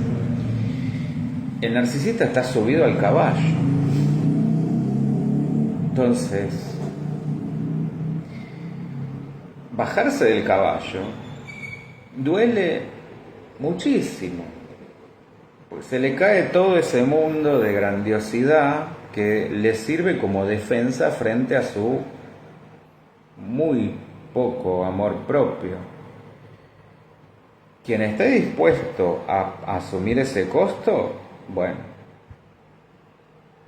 el narcisista está subido al caballo. Entonces, bajarse del caballo duele muchísimo, pues se le cae todo ese mundo de grandiosidad que le sirve como defensa frente a su muy poco amor propio. Quien esté dispuesto a asumir ese costo, bueno,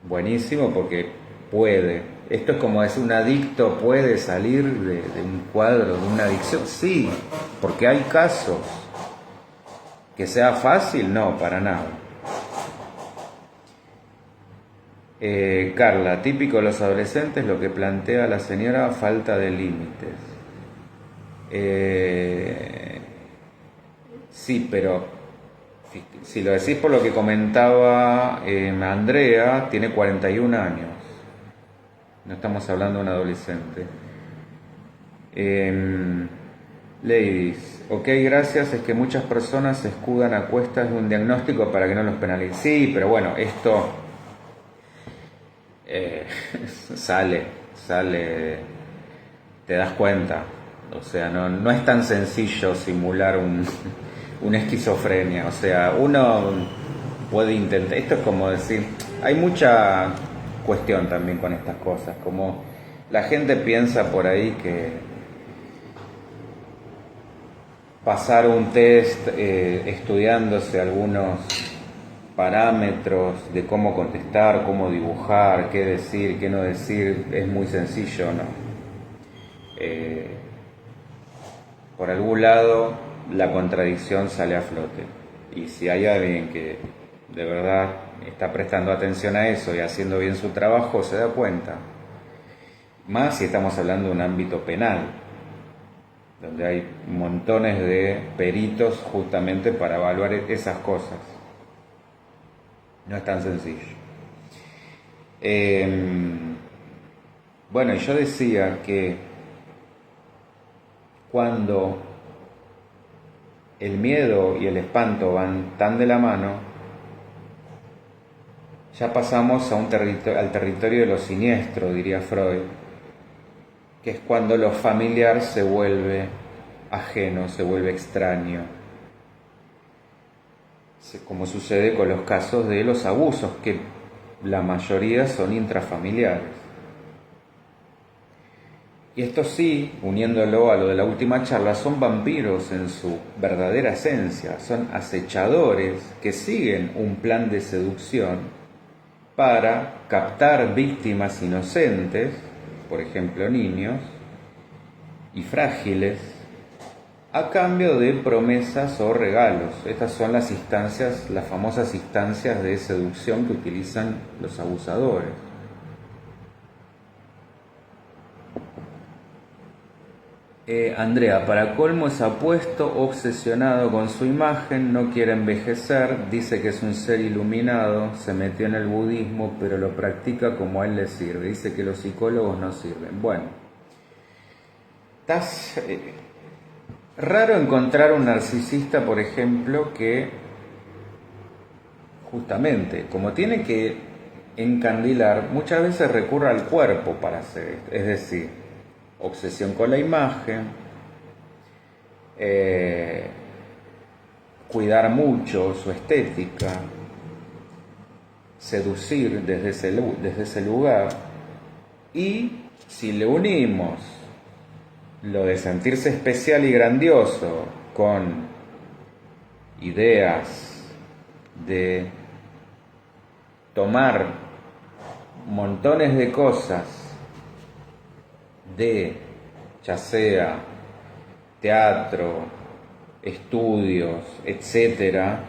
buenísimo porque puede. Esto es como decir, un adicto puede salir de un cuadro, de una adicción. Sí, porque hay casos. Que sea fácil, no, para nada. Carla, típico de los adolescentes, lo que plantea la señora, falta de límites. Sí, pero si lo decís por lo que comentaba Andrea, tiene 41 años. No estamos hablando de un adolescente. Ladies, ok, gracias, es que muchas personas se escudan a cuestas de un diagnóstico para que no los penalicen. Sí, pero bueno, esto sale, te das cuenta. O sea, no es tan sencillo simular una esquizofrenia. O sea, uno puede intentar, esto es como decir, hay mucha cuestión también con estas cosas, como la gente piensa por ahí que pasar un test estudiándose algunos parámetros de cómo contestar, cómo dibujar, qué decir, qué no decir, es muy sencillo, ¿no? Por algún lado la contradicción sale a flote, y si hay alguien que de verdad está prestando atención a eso y haciendo bien su trabajo, se da cuenta, más si estamos hablando de un ámbito penal, donde hay montones de peritos justamente para evaluar esas cosas. No es tan sencillo. Bueno, yo decía que cuando el miedo y el espanto van tan de la mano, ya pasamos a al territorio de lo siniestro, diría Freud, que es cuando lo familiar se vuelve ajeno, se vuelve extraño, como sucede con los casos de los abusos, que la mayoría son intrafamiliares. Y esto sí, uniéndolo a lo de la última charla, son vampiros en su verdadera esencia, son acechadores que siguen un plan de seducción para captar víctimas inocentes, por ejemplo niños, y frágiles, a cambio de promesas o regalos. Estas son las instancias, las famosas instancias de seducción que utilizan los abusadores. Andrea, para colmo es apuesto, obsesionado con su imagen, no quiere envejecer, dice que es un ser iluminado, se metió en el budismo, pero lo practica como a él le sirve, dice que los psicólogos no sirven. Bueno, estás raro encontrar un narcisista, por ejemplo, que justamente, como tiene que encandilar, muchas veces recurre al cuerpo para hacer esto, es decir, obsesión con la imagen, cuidar mucho su estética, seducir desde ese lugar, y si le unimos lo de sentirse especial y grandioso con ideas de tomar montones de cosas de, ya sea teatro, estudios, etcétera,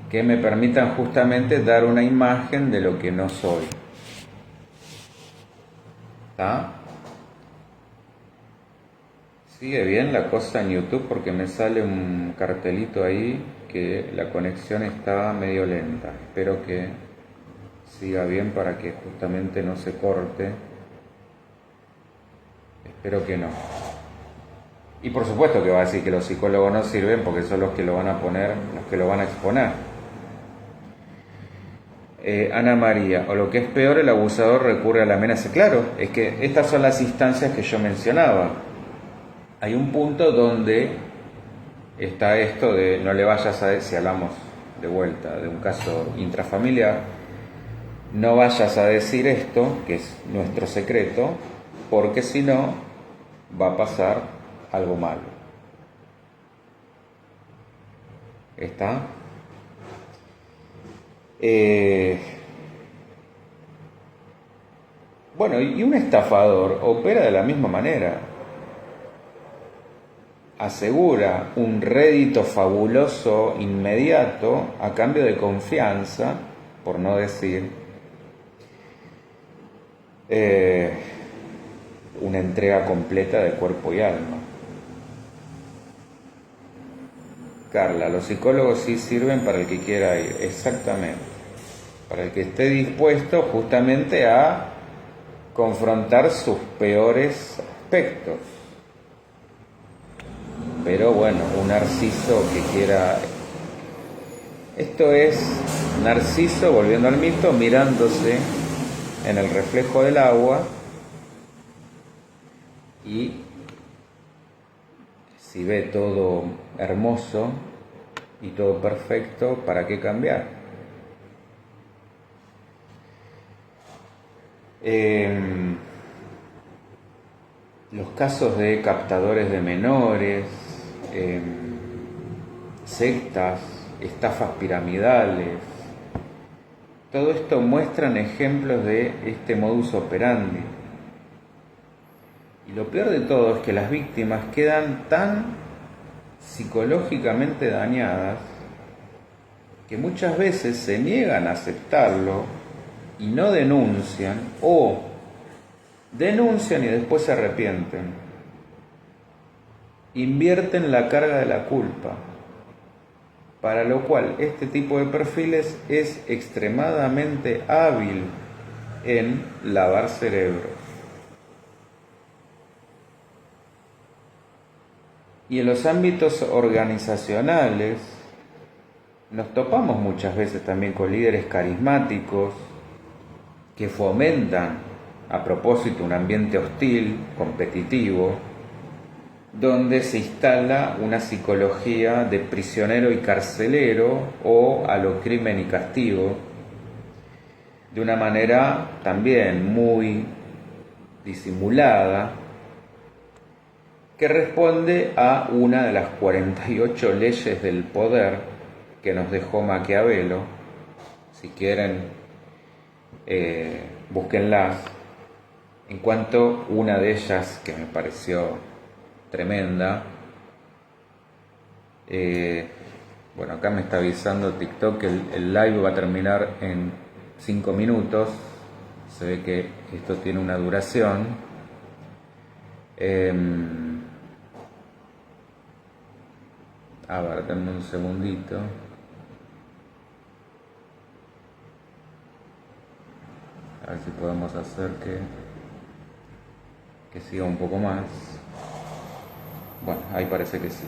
que me permitan justamente dar una imagen de lo que no soy. ¿Está? Sigue bien la cosa en YouTube porque me sale un cartelito ahí que la conexión está medio lenta. Espero que siga bien para que justamente no se corte. Espero que no. Y por supuesto que va a decir que los psicólogos no sirven porque son los que lo van a poner, los que lo van a exponer. Ana María, o lo que es peor, el abusador recurre a la amenaza. Claro, es que estas son las instancias que yo mencionaba. Hay un punto donde está esto de no le vayas a, si hablamos de vuelta de un caso intrafamiliar, no vayas a decir esto, que es nuestro secreto, porque si no va a pasar algo malo. ¿Está? Bueno, y un estafador opera de la misma manera. Asegura un rédito fabuloso inmediato a cambio de confianza, por no decir una entrega completa de cuerpo y alma. Carla, los psicólogos sí sirven para el que quiera ir, exactamente, para el que esté dispuesto justamente a confrontar sus peores aspectos. Pero bueno, un narciso que quiera... Esto es Narciso, volviendo al mito, mirándose en el reflejo del agua, y si ve todo hermoso y todo perfecto, ¿para qué cambiar? Los casos de captadores de menores, sectas, estafas piramidales, todo esto muestran ejemplos de este modus operandi. Y lo peor de todo es que las víctimas quedan tan psicológicamente dañadas que muchas veces se niegan a aceptarlo y no denuncian, o denuncian y después se arrepienten. Invierten la carga de la culpa. para lo cual este tipo de perfiles es extremadamente hábil en lavar cerebros. Y en los ámbitos organizacionales nos topamos muchas veces también con líderes carismáticos que fomentan a propósito un ambiente hostil, competitivo, donde se instala una psicología de prisionero y carcelero o a lo crimen y castigo, de una manera también muy disimulada, que responde a una de las 48 leyes del poder que nos dejó Maquiavelo. Si quieren, búsquenlas. En cuanto una de ellas, que me pareció tremenda, bueno, acá me está avisando TikTok que el live va a terminar en 5 minutos. Se ve que esto tiene una duración. A ver, denme un segundito. A ver si podemos hacer que siga un poco más. Bueno, ahí parece que sí.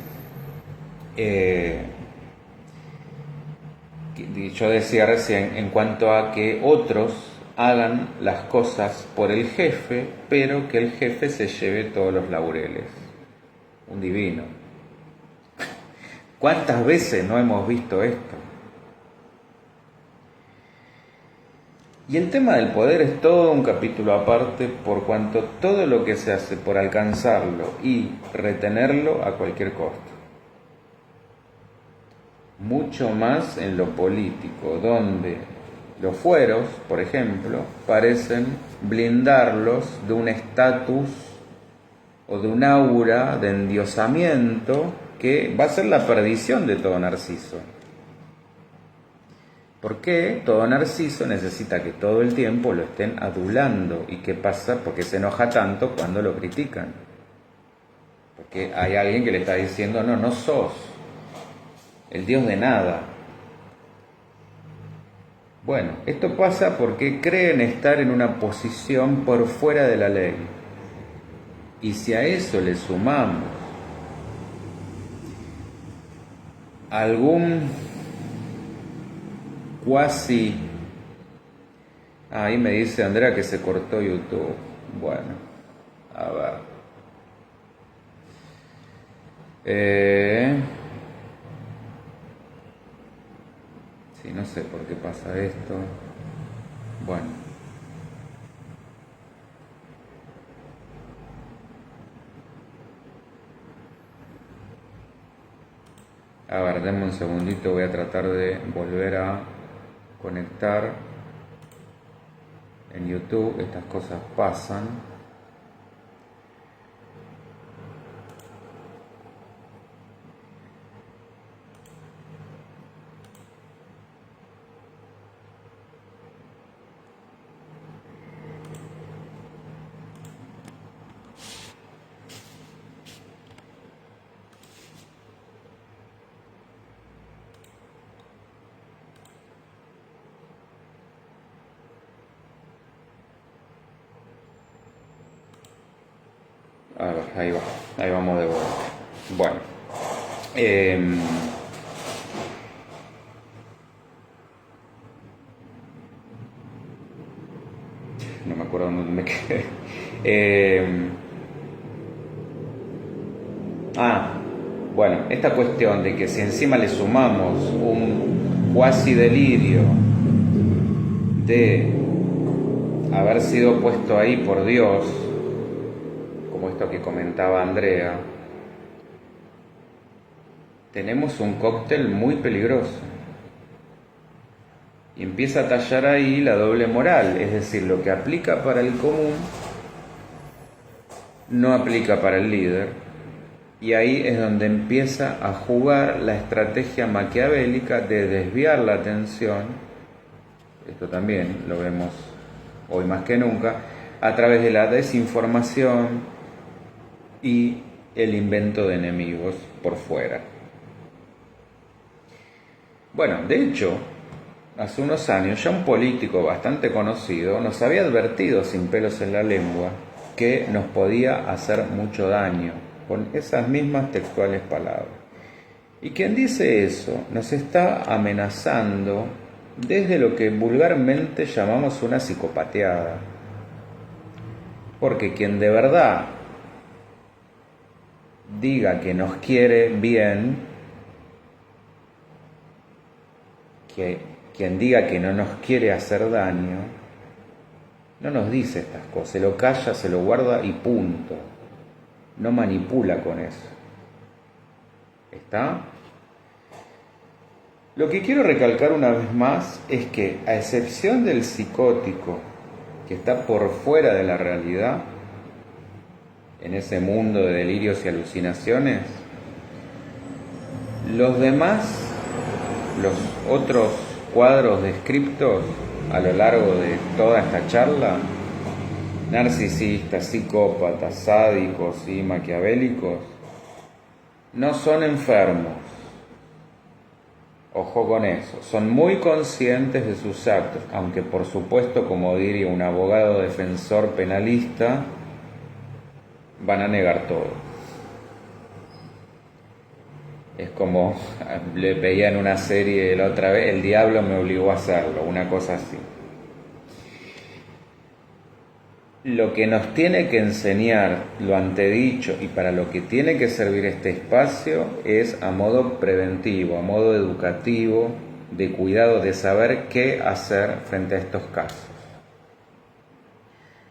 Yo decía recién en cuanto a que otros hagan las cosas por el jefe, pero que el jefe se lleve todos los laureles. Un divino. ¿Cuántas veces no hemos visto esto? Y el tema del poder es todo un capítulo aparte, por cuanto todo lo que se hace por alcanzarlo y retenerlo a cualquier costo. Mucho más en lo político, donde los fueros, por ejemplo, parecen blindarlos de un estatus o de un aura de endiosamiento que va a ser la perdición de todo narciso. ¿Por qué todo narciso necesita que todo el tiempo lo estén adulando? ¿Y qué pasa? Porque se enoja tanto cuando lo critican. Porque hay alguien que le está diciendo, no sos el Dios de nada. Bueno, esto pasa porque creen estar en una posición por fuera de la ley. Y si a eso le sumamos algún cuasi... Ahí me dice Andrea que se cortó YouTube. Bueno, a ver. Sí, no sé por qué pasa esto. Bueno. A ver, denme un segundito, voy a tratar de volver a conectar en YouTube. Estas cosas pasan. A ver, ahí vamos de vuelta. Bueno, no me acuerdo dónde me quedé. Bueno, esta cuestión de que si encima le sumamos un cuasi delirio de haber sido puesto ahí por Dios, como esto que comentaba Andrea, tenemos un cóctel muy peligroso. Y empieza a tallar ahí la doble moral, es decir, lo que aplica para el común no aplica para el líder, y ahí es donde empieza a jugar la estrategia maquiavélica de desviar la atención, esto también lo vemos hoy más que nunca, a través de la desinformación y el invento de enemigos por fuera. Bueno, de hecho, hace unos años ya un político bastante conocido nos había advertido sin pelos en la lengua que nos podía hacer mucho daño, con esas mismas textuales palabras. Y quien dice eso nos está amenazando desde lo que vulgarmente llamamos una psicopateada. Porque quien de verdad diga que nos quiere bien, que quien diga que no nos quiere hacer daño, no nos dice estas cosas, se lo calla, se lo guarda y punto. No manipula con eso. ¿Está? Lo que quiero recalcar una vez más es que, a excepción del psicótico, que está por fuera de la realidad, en ese mundo de delirios y alucinaciones, los demás, los otros cuadros descriptos a lo largo de toda esta charla, narcisistas, psicópatas, sádicos y maquiavélicos, no son enfermos. Ojo con eso, son muy conscientes de sus actos, aunque por supuesto, como diría un abogado defensor penalista, van a negar todo. Es como le veía en una serie la otra vez, el diablo me obligó a hacerlo, una cosa así. Lo que nos tiene que enseñar lo antedicho y para lo que tiene que servir este espacio es a modo preventivo, a modo educativo, de cuidado, de saber qué hacer frente a estos casos.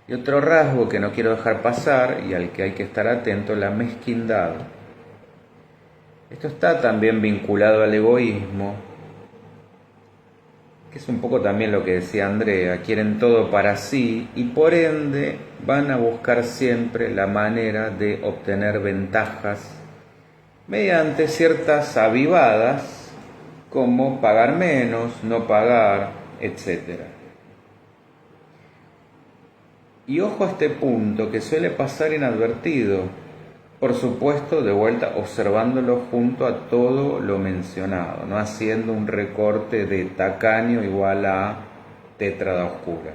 Y otro rasgo que no quiero dejar pasar y al que hay que estar atento es la mezquindad. Esto está también vinculado al egoísmo, que es un poco también lo que decía Andrea, quieren todo para sí y por ende van a buscar siempre la manera de obtener ventajas mediante ciertas avivadas como pagar menos, no pagar, etc. Y ojo a este punto que suele pasar inadvertido, por supuesto, de vuelta observándolo junto a todo lo mencionado, no haciendo un recorte de tacaño igual a tétrada oscura.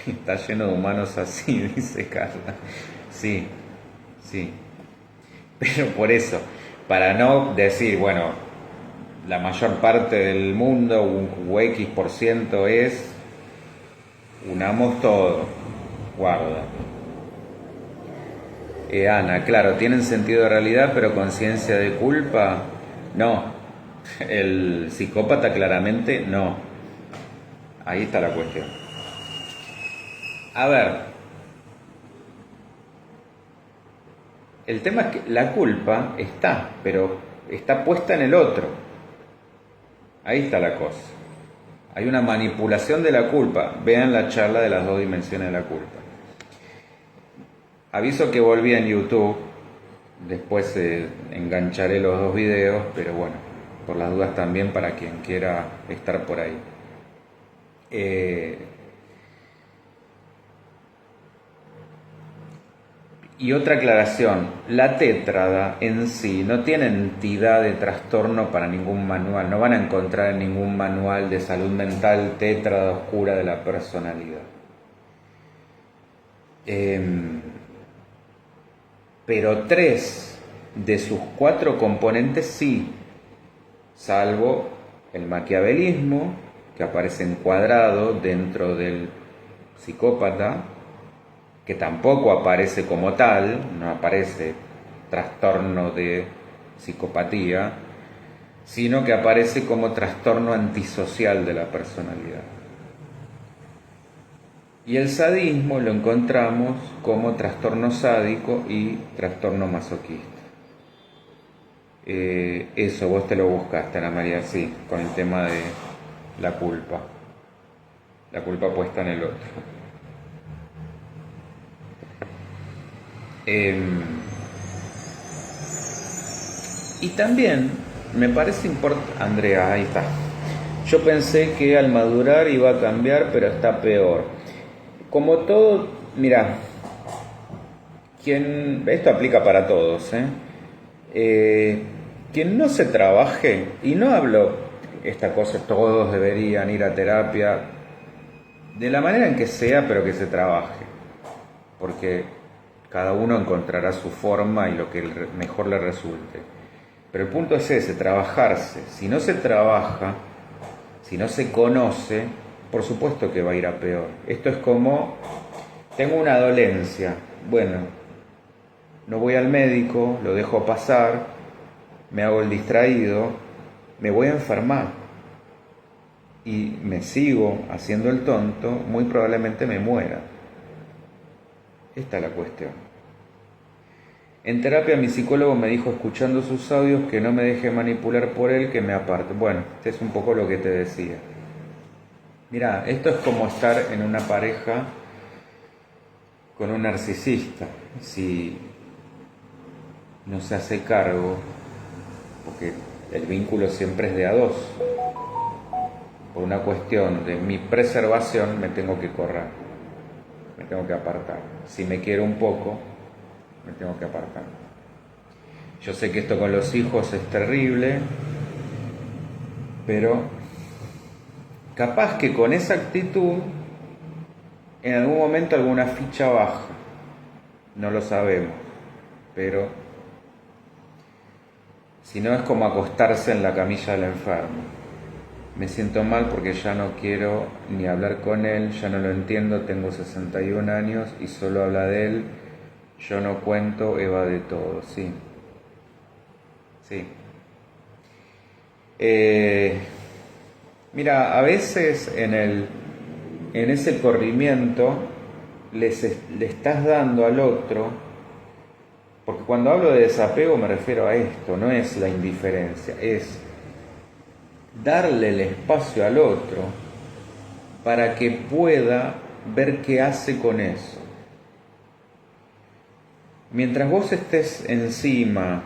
Está lleno de humanos así, dice Carla. Sí, sí. Pero por eso, para no decir, bueno, la mayor parte del mundo, un X% es, unamos todo, guarda. Ana, claro, tienen sentido de realidad, pero conciencia de culpa, no. El psicópata claramente no. Ahí está la cuestión. A ver, el tema es que la culpa está, pero está puesta en el otro. Ahí está la cosa. Hay una manipulación de la culpa. Vean la charla de las 2 dimensiones de la culpa. Aviso que volví en YouTube, después engancharé los 2 videos, pero bueno, por las dudas también para quien quiera estar por ahí. Y otra aclaración, la tétrada en sí no tiene entidad de trastorno para ningún manual, no van a encontrar en ningún manual de salud mental tétrada oscura de la personalidad. Pero 3 de sus 4 componentes sí, salvo el maquiavelismo, que aparece encuadrado dentro del psicópata, que tampoco aparece como tal, no aparece trastorno de psicopatía, sino que aparece como trastorno antisocial de la personalidad. Y el sadismo lo encontramos como trastorno sádico y trastorno masoquista. Eso, vos te lo buscaste, Ana María, sí, con el tema de la culpa. La culpa puesta en el otro. Y también me parece importante, Andrea, ahí está. Yo pensé que al madurar iba a cambiar, pero está peor. Como todo, mira, esto aplica para todos, quien no se trabaje, y no hablo, esta cosa, todos deberían ir a terapia, de la manera en que sea, pero que se trabaje, porque cada uno encontrará su forma y lo que mejor le resulte. Pero el punto es ese, trabajarse. Si no se trabaja, si no se conoce, por supuesto que va a ir a peor. Esto es como, tengo una dolencia, bueno, no voy al médico, lo dejo pasar, me hago el distraído, me voy a enfermar y me sigo haciendo el tonto, muy probablemente me muera. Esta es la cuestión. En terapia mi psicólogo me dijo, escuchando sus audios, que no me deje manipular por él, que me aparte. Bueno, este es un poco lo que te decía. Mira, esto es como estar en una pareja con un narcisista. Si no se hace cargo, porque el vínculo siempre es de a dos, por una cuestión de mi preservación me tengo que correr, me tengo que apartar. Si me quiero un poco, me tengo que apartar. Yo sé que esto con los hijos es terrible, pero capaz que con esa actitud en algún momento alguna ficha baja, no lo sabemos, pero si no es como acostarse en la camilla del enfermo. Me siento mal porque ya no quiero ni hablar con él, ya no lo entiendo, tengo 61 años y solo habla de él, yo no cuento, evade todo, sí. Sí. Mira, a veces en ese corrimiento le estás dando al otro, porque cuando hablo de desapego me refiero a esto, no es la indiferencia, es darle el espacio al otro para que pueda ver qué hace con eso. Mientras vos estés encima,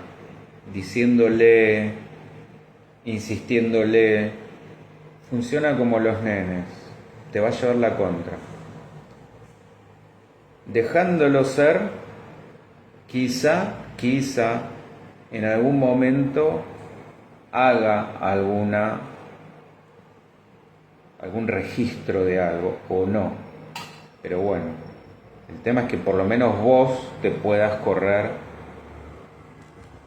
diciéndole, insistiéndole, funciona como los nenes, te va a llevar la contra. Dejándolo ser, quizá en algún momento haga algún registro de algo o no. Pero bueno, el tema es que por lo menos vos te puedas correr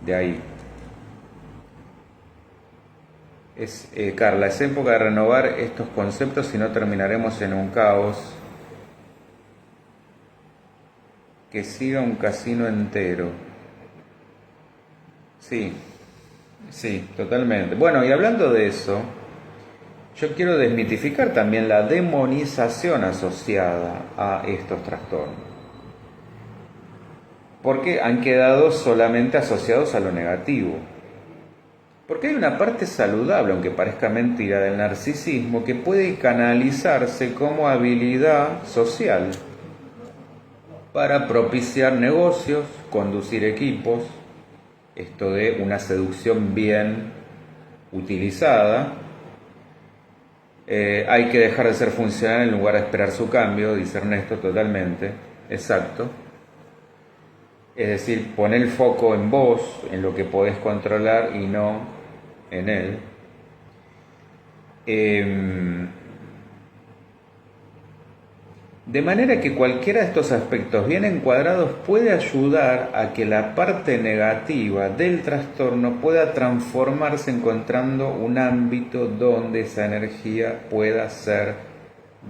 de ahí. Carla, es época de renovar estos conceptos, si no terminaremos en un caos. Que siga un casino entero. Sí, totalmente. Bueno, y hablando de eso, yo quiero desmitificar también la demonización asociada a estos trastornos. Porque han quedado solamente asociados a lo negativo. Porque hay una parte saludable, aunque parezca mentira, del narcisismo que puede canalizarse como habilidad social para propiciar negocios, conducir equipos, esto de una seducción bien utilizada. Hay que dejar de ser funcional en lugar de esperar su cambio, dice Ernesto, totalmente, exacto. Es decir, poner el foco en vos, en lo que podés controlar y no en él. De manera que cualquiera de estos aspectos bien encuadrados puede ayudar a que la parte negativa del trastorno pueda transformarse encontrando un ámbito donde esa energía pueda ser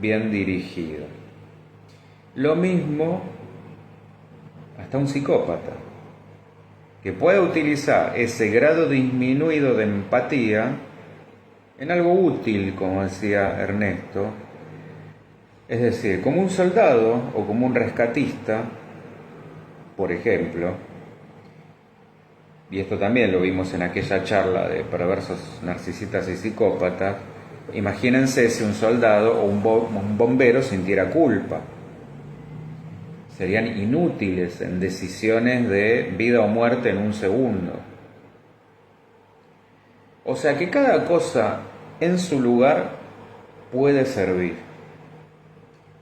bien dirigida. Lo mismo hasta un psicópata, que pueda utilizar ese grado disminuido de empatía en algo útil, como decía Ernesto. Es decir, como un soldado o como un rescatista, por ejemplo, y esto también lo vimos en aquella charla de perversos narcisistas y psicópatas, imagínense si un soldado o un bombero sintiera culpa. Serían inútiles en decisiones de vida o muerte en un segundo. O sea que cada cosa en su lugar puede servir.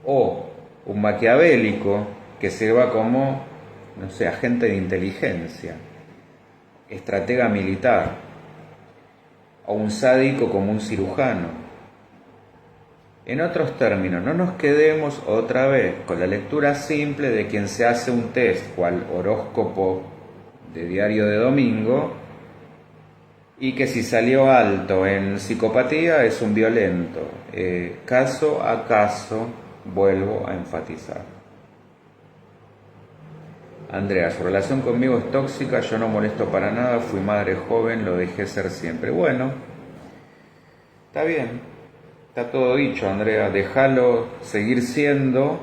O un maquiavélico que sirva como, no sé, agente de inteligencia, estratega militar, o un sádico como un cirujano. En otros términos, no nos quedemos otra vez con la lectura simple de quien se hace un test, cual horóscopo de diario de domingo, y que si salió alto en psicopatía es un violento. Caso a caso, vuelvo a enfatizar. Andrea, su relación conmigo es tóxica, yo no molesto para nada, fui madre joven, lo dejé ser siempre. Bueno, está bien, está todo dicho, Andrea, déjalo seguir siendo,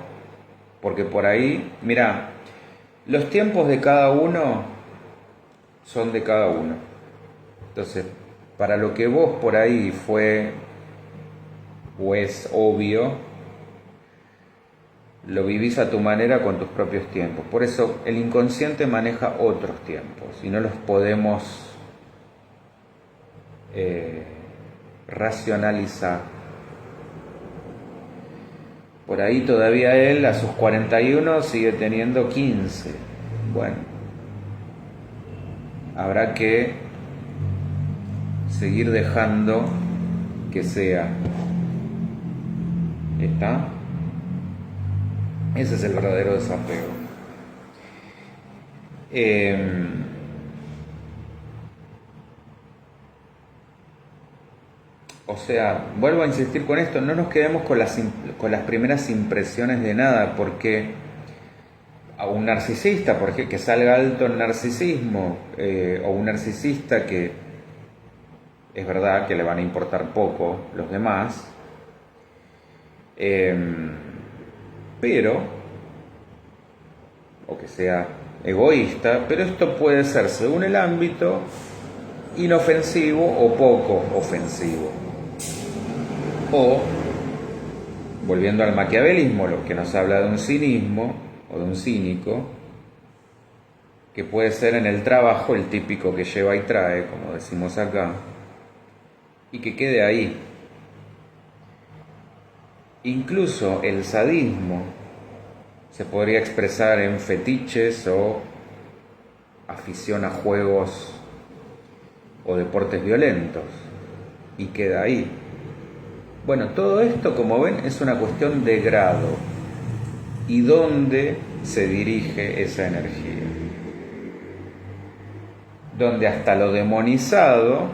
porque por ahí, mira, los tiempos de cada uno son de cada uno. Entonces, para lo que vos por ahí fue o es obvio, lo vivís a tu manera con tus propios tiempos. Por eso el inconsciente maneja otros tiempos y no los podemos racionalizar. Por ahí todavía él a sus 41 sigue teniendo 15. Bueno, habrá que seguir dejando que sea. ¿Está? Ese es el verdadero desapego. O sea, vuelvo a insistir con esto, no nos quedemos con las primeras impresiones de nada, porque a un narcisista, porque que salga alto en narcisismo, o un narcisista que es verdad que le van a importar poco los demás, pero, o que sea egoísta, pero esto puede ser, según el ámbito, inofensivo o poco ofensivo. O, volviendo al maquiavelismo, lo que nos habla de un cinismo o de un cínico, que puede ser en el trabajo el típico que lleva y trae, como decimos acá, y que quede ahí. Incluso el sadismo se podría expresar en fetiches o afición a juegos o deportes violentos, y queda ahí. Bueno, todo esto, como ven, es una cuestión de grado y dónde se dirige esa energía. Donde hasta lo demonizado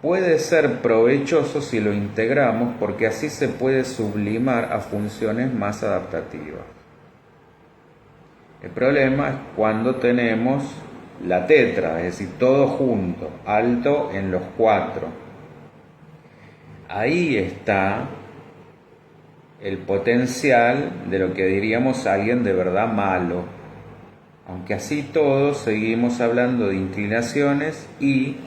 puede ser provechoso si lo integramos, porque así se puede sublimar a funciones más adaptativas. El problema es cuando tenemos la tetra, es decir, todo junto, alto en los 4. Ahí está el potencial de lo que diríamos alguien de verdad malo. Aunque así todos seguimos hablando de inclinaciones y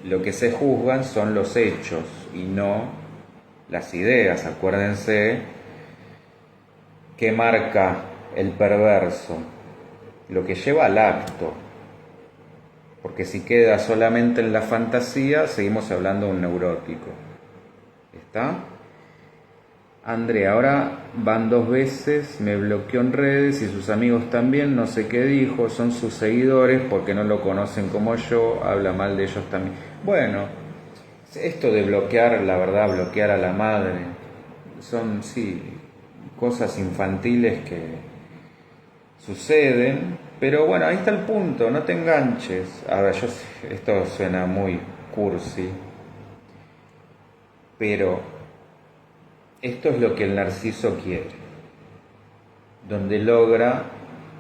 lo que se juzgan son los hechos y no las ideas. Acuérdense que marca el perverso, lo que lleva al acto. Porque si queda solamente en la fantasía, seguimos hablando de un neurótico. ¿Está? Andrea, ahora van 2 veces, me bloqueó en redes y sus amigos también, no sé qué dijo, son sus seguidores porque no lo conocen como yo, habla mal de ellos también. Bueno, esto de bloquear, la verdad, bloquear a la madre, son, sí, cosas infantiles que suceden, pero bueno, ahí está el punto, no te enganches. Ahora, esto suena muy cursi, pero esto es lo que el narciso quiere, donde logra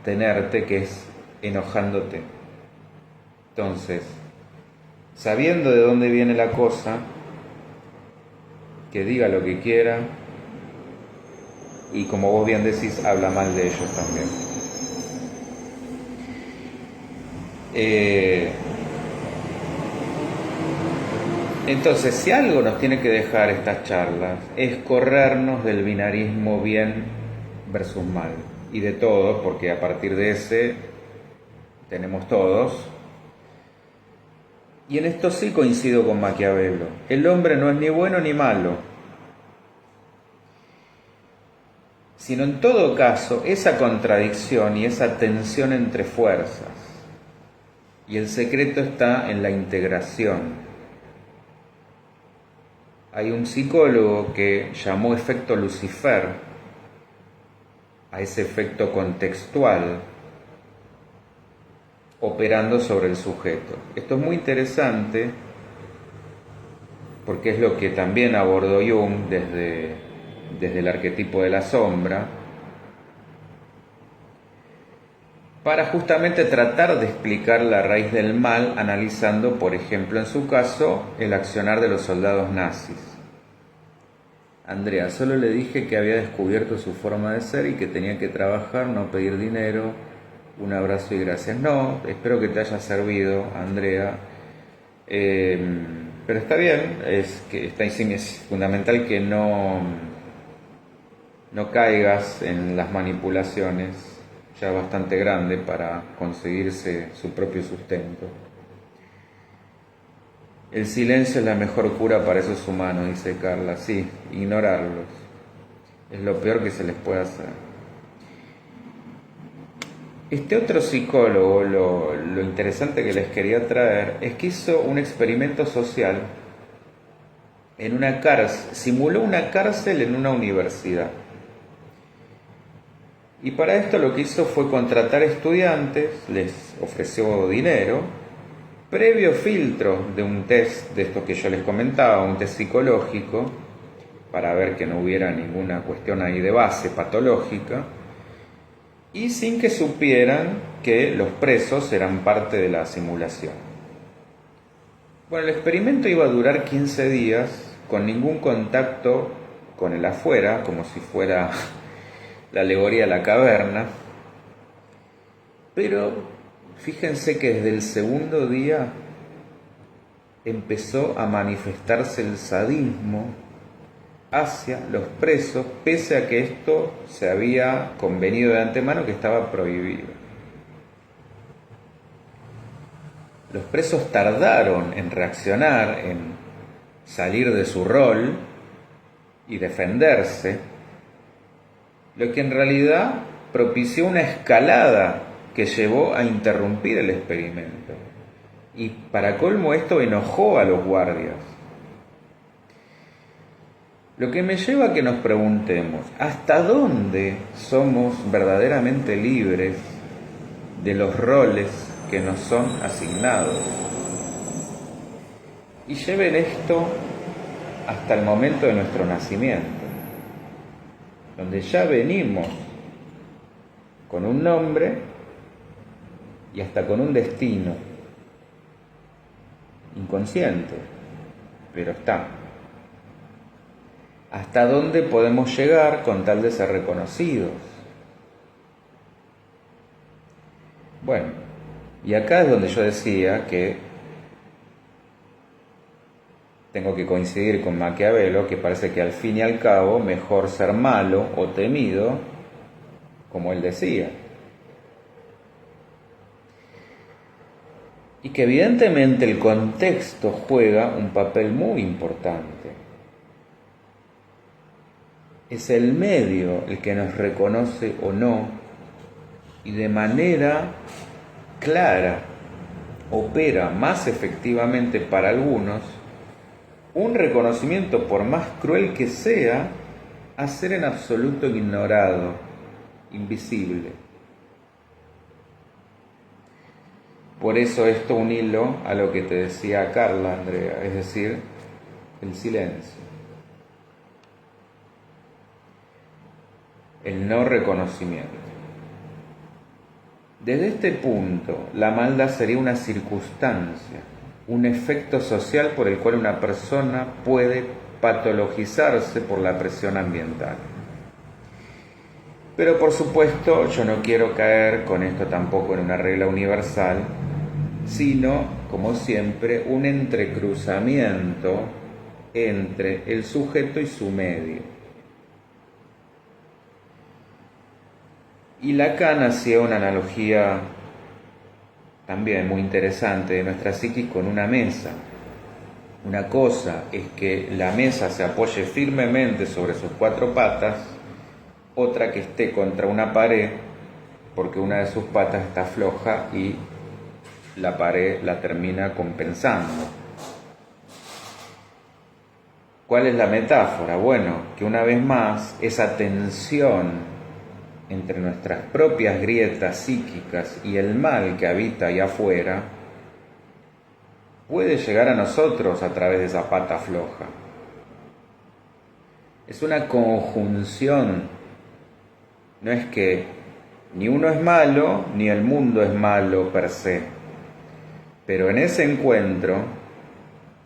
tenerte, que es enojándote. Entonces, sabiendo de dónde viene la cosa, que diga lo que quiera, y como vos bien decís, habla mal de ellos también. Entonces, si algo nos tiene que dejar estas charlas, es corrernos del binarismo bien versus mal, y de todo, porque a partir de ese tenemos todos. Y en esto sí coincido con Maquiavelo, el hombre no es ni bueno ni malo, sino en todo caso esa contradicción y esa tensión entre fuerzas, y el secreto está en la integración. Hay un psicólogo que llamó efecto Lucifer a ese efecto contextual operando sobre el sujeto. Esto es muy interesante porque es lo que también abordó Jung desde el arquetipo de la sombra, para justamente tratar de explicar la raíz del mal, analizando, por ejemplo, en su caso, el accionar de los soldados nazis. Andrea, solo le dije que había descubierto su forma de ser y que tenía que trabajar, no pedir dinero. Un abrazo y gracias. No, espero que te haya servido, Andrea. Pero está bien, es fundamental que no caigas en las manipulaciones, ya bastante grande para conseguirse su propio sustento. El silencio es la mejor cura para esos humanos, dice Carla. Sí, ignorarlos es lo peor que se les puede hacer. Este otro psicólogo, lo interesante que les quería traer es que hizo un experimento social en una cárcel, simuló una cárcel en una universidad. Y para esto lo que hizo fue contratar estudiantes, les ofreció dinero, previo filtro de un test de esto que yo les comentaba, un test psicológico, para ver que no hubiera ninguna cuestión ahí de base patológica, y sin que supieran que los presos eran parte de la simulación. Bueno, el experimento iba a durar 15 días, con ningún contacto con el afuera, como si fuera la alegoría de la caverna, pero fíjense que desde el segundo día empezó a manifestarse el sadismo hacia los presos, pese a que esto se había convenido de antemano que estaba prohibido. Los presos tardaron en reaccionar, en salir de su rol y defenderse, lo que en realidad propició una escalada que llevó a interrumpir el experimento. Y para colmo esto enojó a los guardias. Lo que me lleva a que nos preguntemos, ¿hasta dónde somos verdaderamente libres de los roles que nos son asignados? Y lleven esto hasta el momento de nuestro nacimiento, donde ya venimos con un nombre y hasta con un destino inconsciente, pero está. ¿Hasta dónde podemos llegar con tal de ser reconocidos? Bueno, y acá es donde yo decía que tengo que coincidir con Maquiavelo, que parece que al fin y al cabo mejor ser malo o temido, como él decía. Y que evidentemente el contexto juega un papel muy importante. Es el medio el que nos reconoce o no, y de manera clara opera más efectivamente para algunos un reconocimiento, por más cruel que sea, a ser en absoluto ignorado, invisible. Por eso esto un hilo a lo que te decía Carla, Andrea, es decir, el silencio. El no reconocimiento. Desde este punto, la maldad sería una circunstancia, un efecto social por el cual una persona puede patologizarse por la presión ambiental. Pero por supuesto, yo no quiero caer con esto tampoco en una regla universal, sino, como siempre, un entrecruzamiento entre el sujeto y su medio. Y Lacan hacía una analogía también muy interesante de nuestra psiquis con una mesa. Una cosa es que la mesa se apoye firmemente sobre sus cuatro patas, otra que esté contra una pared porque una de sus patas está floja y la pared la termina compensando. ¿Cuál es la metáfora? Bueno, que una vez más esa tensión entre nuestras propias grietas psíquicas y el mal que habita ahí afuera puede llegar a nosotros a través de esa pata floja. Es una conjunción. No es que ni uno es malo, ni el mundo es malo per se. Pero en ese encuentro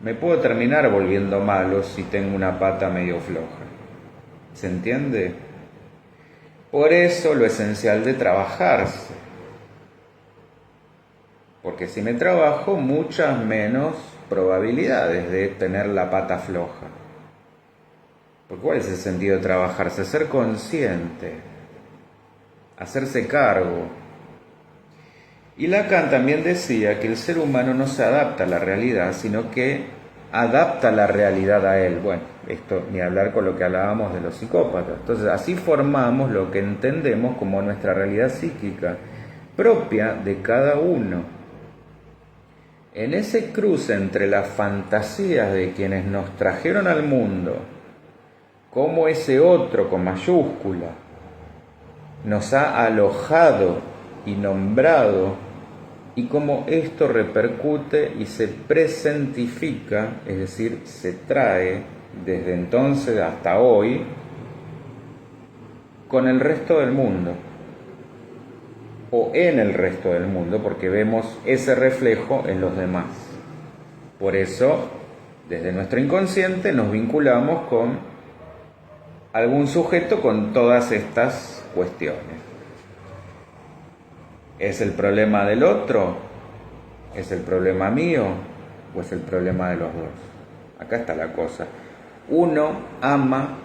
me puedo terminar volviendo malo si tengo una pata medio floja. ¿Se entiende? Por eso lo esencial de trabajarse. Porque si me trabajo, muchas menos probabilidades de tener la pata floja. ¿Por cuál es el sentido de trabajarse? Ser consciente, hacerse cargo. Y Lacan también decía que el ser humano no se adapta a la realidad, sino que adapta la realidad a él. Bueno, esto ni hablar con lo que hablábamos de los psicópatas. Entonces, así formamos lo que entendemos como nuestra realidad psíquica, propia de cada uno. En ese cruce entre las fantasías de quienes nos trajeron al mundo, como ese otro con mayúscula nos ha alojado y nombrado, y cómo esto repercute y se presentifica, es decir, se trae desde entonces hasta hoy con el resto del mundo, o en el resto del mundo, porque vemos ese reflejo en los demás. Por eso, desde nuestro inconsciente nos vinculamos con algún sujeto con todas estas cuestiones. ¿Es el problema del otro? ¿Es el problema mío? ¿O es el problema de los dos? Acá está la cosa. Uno ama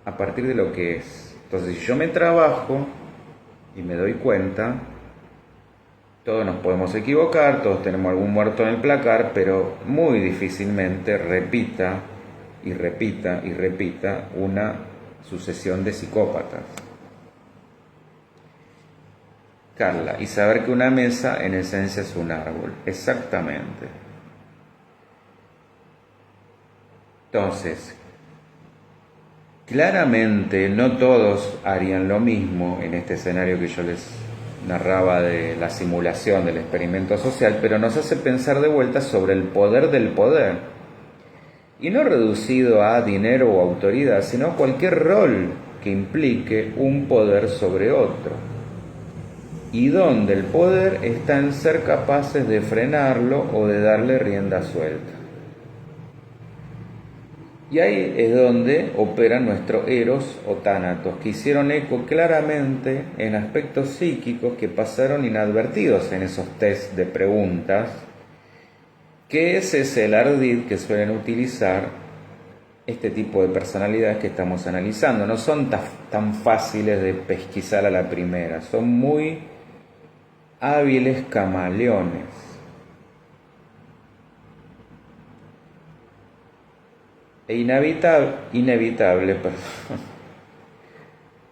a partir de lo que es. Entonces, si yo me trabajo y me doy cuenta, todos nos podemos equivocar, todos tenemos algún muerto en el placar, pero muy difícilmente repita y repita y repita una sucesión de psicópatas. Carla, y saber que una mesa en esencia es un árbol. Exactamente. Entonces, claramente no todos harían lo mismo en este escenario que yo les narraba de la simulación del experimento social, pero nos hace pensar de vuelta sobre el poder del poder. Y no reducido a dinero o autoridad, sino a cualquier rol que implique un poder sobre otro. Y donde el poder está en ser capaces de frenarlo o de darle rienda suelta. Y ahí es donde opera nuestro Eros o Tánatos, que hicieron eco claramente en aspectos psíquicos que pasaron inadvertidos en esos test de preguntas, que ese es el ardid que suelen utilizar este tipo de personalidades que estamos analizando. No son tan fáciles de pesquisar a la primera, son muy hábiles camaleones. E inevitable,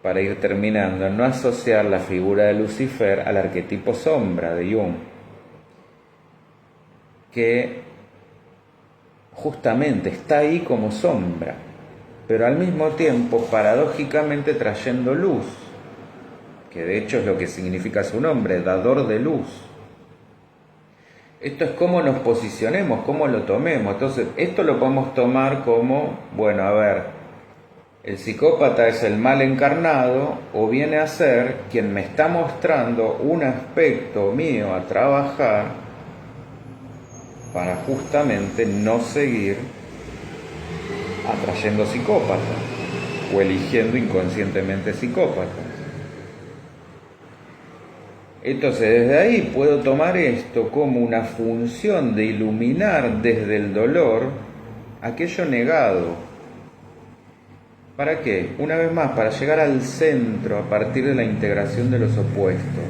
para ir terminando, no asociar la figura de Lucifer al arquetipo sombra de Jung, que justamente está ahí como sombra, pero al mismo tiempo paradójicamente trayendo luz, que de hecho es lo que significa su nombre, dador de luz. Esto es cómo nos posicionemos, cómo lo tomemos. Entonces, esto lo podemos tomar como, bueno, a ver, el psicópata es el mal encarnado, o viene a ser quien me está mostrando un aspecto mío a trabajar para justamente no seguir atrayendo psicópatas o eligiendo inconscientemente psicópatas. Entonces, desde ahí puedo tomar esto como una función de iluminar desde el dolor aquello negado. ¿Para qué? Una vez más, para llegar al centro a partir de la integración de los opuestos.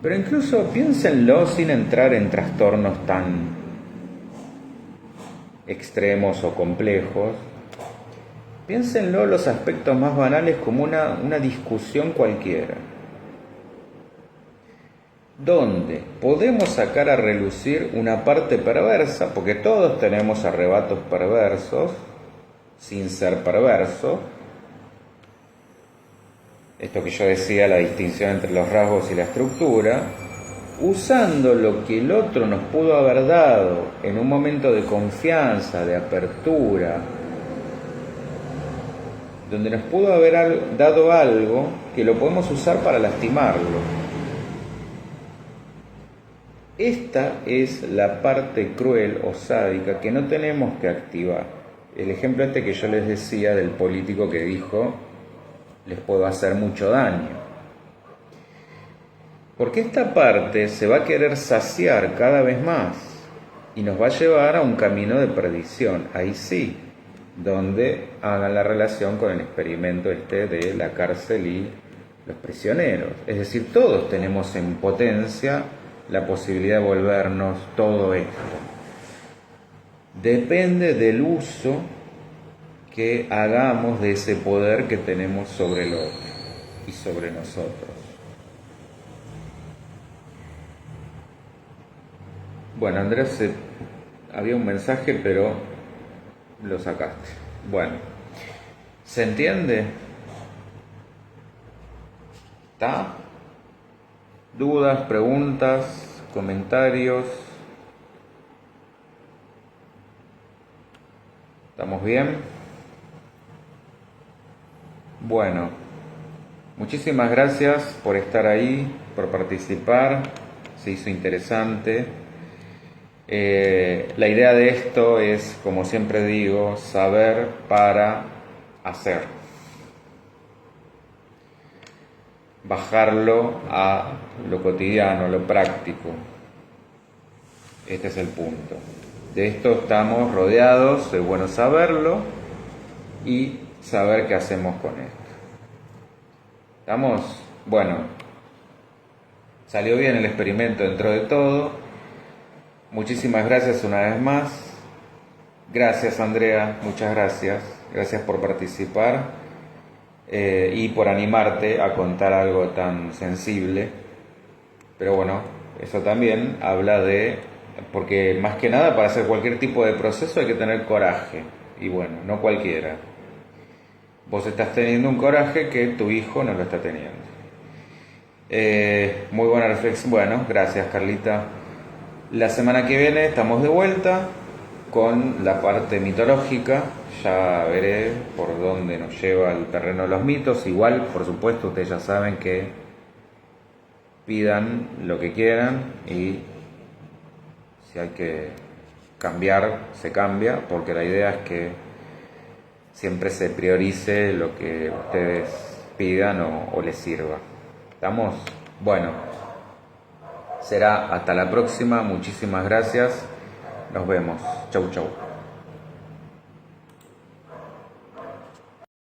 Pero incluso piénsenlo sin entrar en trastornos tan extremos o complejos. Piénsenlo los aspectos más banales como una discusión cualquiera. donde podemos sacar a relucir una parte perversa, porque todos tenemos arrebatos perversos, sin ser perverso. Esto que yo decía, la distinción entre los rasgos y la estructura, usando lo que el otro nos pudo haber dado en un momento de confianza, de apertura, donde nos pudo haber dado algo que lo podemos usar para lastimarlo. Esta es la parte cruel o sádica que no tenemos que activar. El ejemplo este que yo les decía del político que dijo, les puedo hacer mucho daño. Porque esta parte se va a querer saciar cada vez más y nos va a llevar a un camino de perdición. Ahí sí, donde hagan la relación con el experimento este de la cárcel y los prisioneros. Es decir, todos tenemos en potencia la posibilidad de volvernos todo esto. Depende del uso que hagamos de ese poder que tenemos sobre el otro y sobre nosotros. Bueno, Andrés, había un mensaje, pero lo sacaste. Bueno, ¿se entiende? ¿Está? ¿Dudas, preguntas, comentarios? ¿Estamos bien? Bueno, muchísimas gracias por estar ahí, por participar. Se hizo interesante. La idea de esto es, como siempre digo, saber para hacer. Bajarlo a lo cotidiano, a lo práctico. Este es el punto. De esto estamos rodeados, es bueno saberlo y saber qué hacemos con esto. ¿Estamos? Bueno, salió bien el experimento dentro de todo. Muchísimas gracias una vez más. Gracias, Andrea, muchas gracias. Gracias por participar y por animarte a contar algo tan sensible. Pero bueno, eso también habla de... Porque más que nada para hacer cualquier tipo de proceso hay que tener coraje. Y bueno, no cualquiera. Vos estás teniendo un coraje que tu hijo no lo está teniendo. Muy buena reflexión. Bueno, gracias, Carlita. La semana que viene estamos de vuelta con la parte mitológica. Ya veré por dónde nos lleva el terreno de los mitos. Igual, por supuesto, ustedes ya saben que pidan lo que quieran y si hay que cambiar, se cambia, porque la idea es que siempre se priorice lo que ustedes pidan o les sirva. ¿Estamos? Bueno, será hasta la próxima. Muchísimas gracias. Nos vemos. Chau, chau.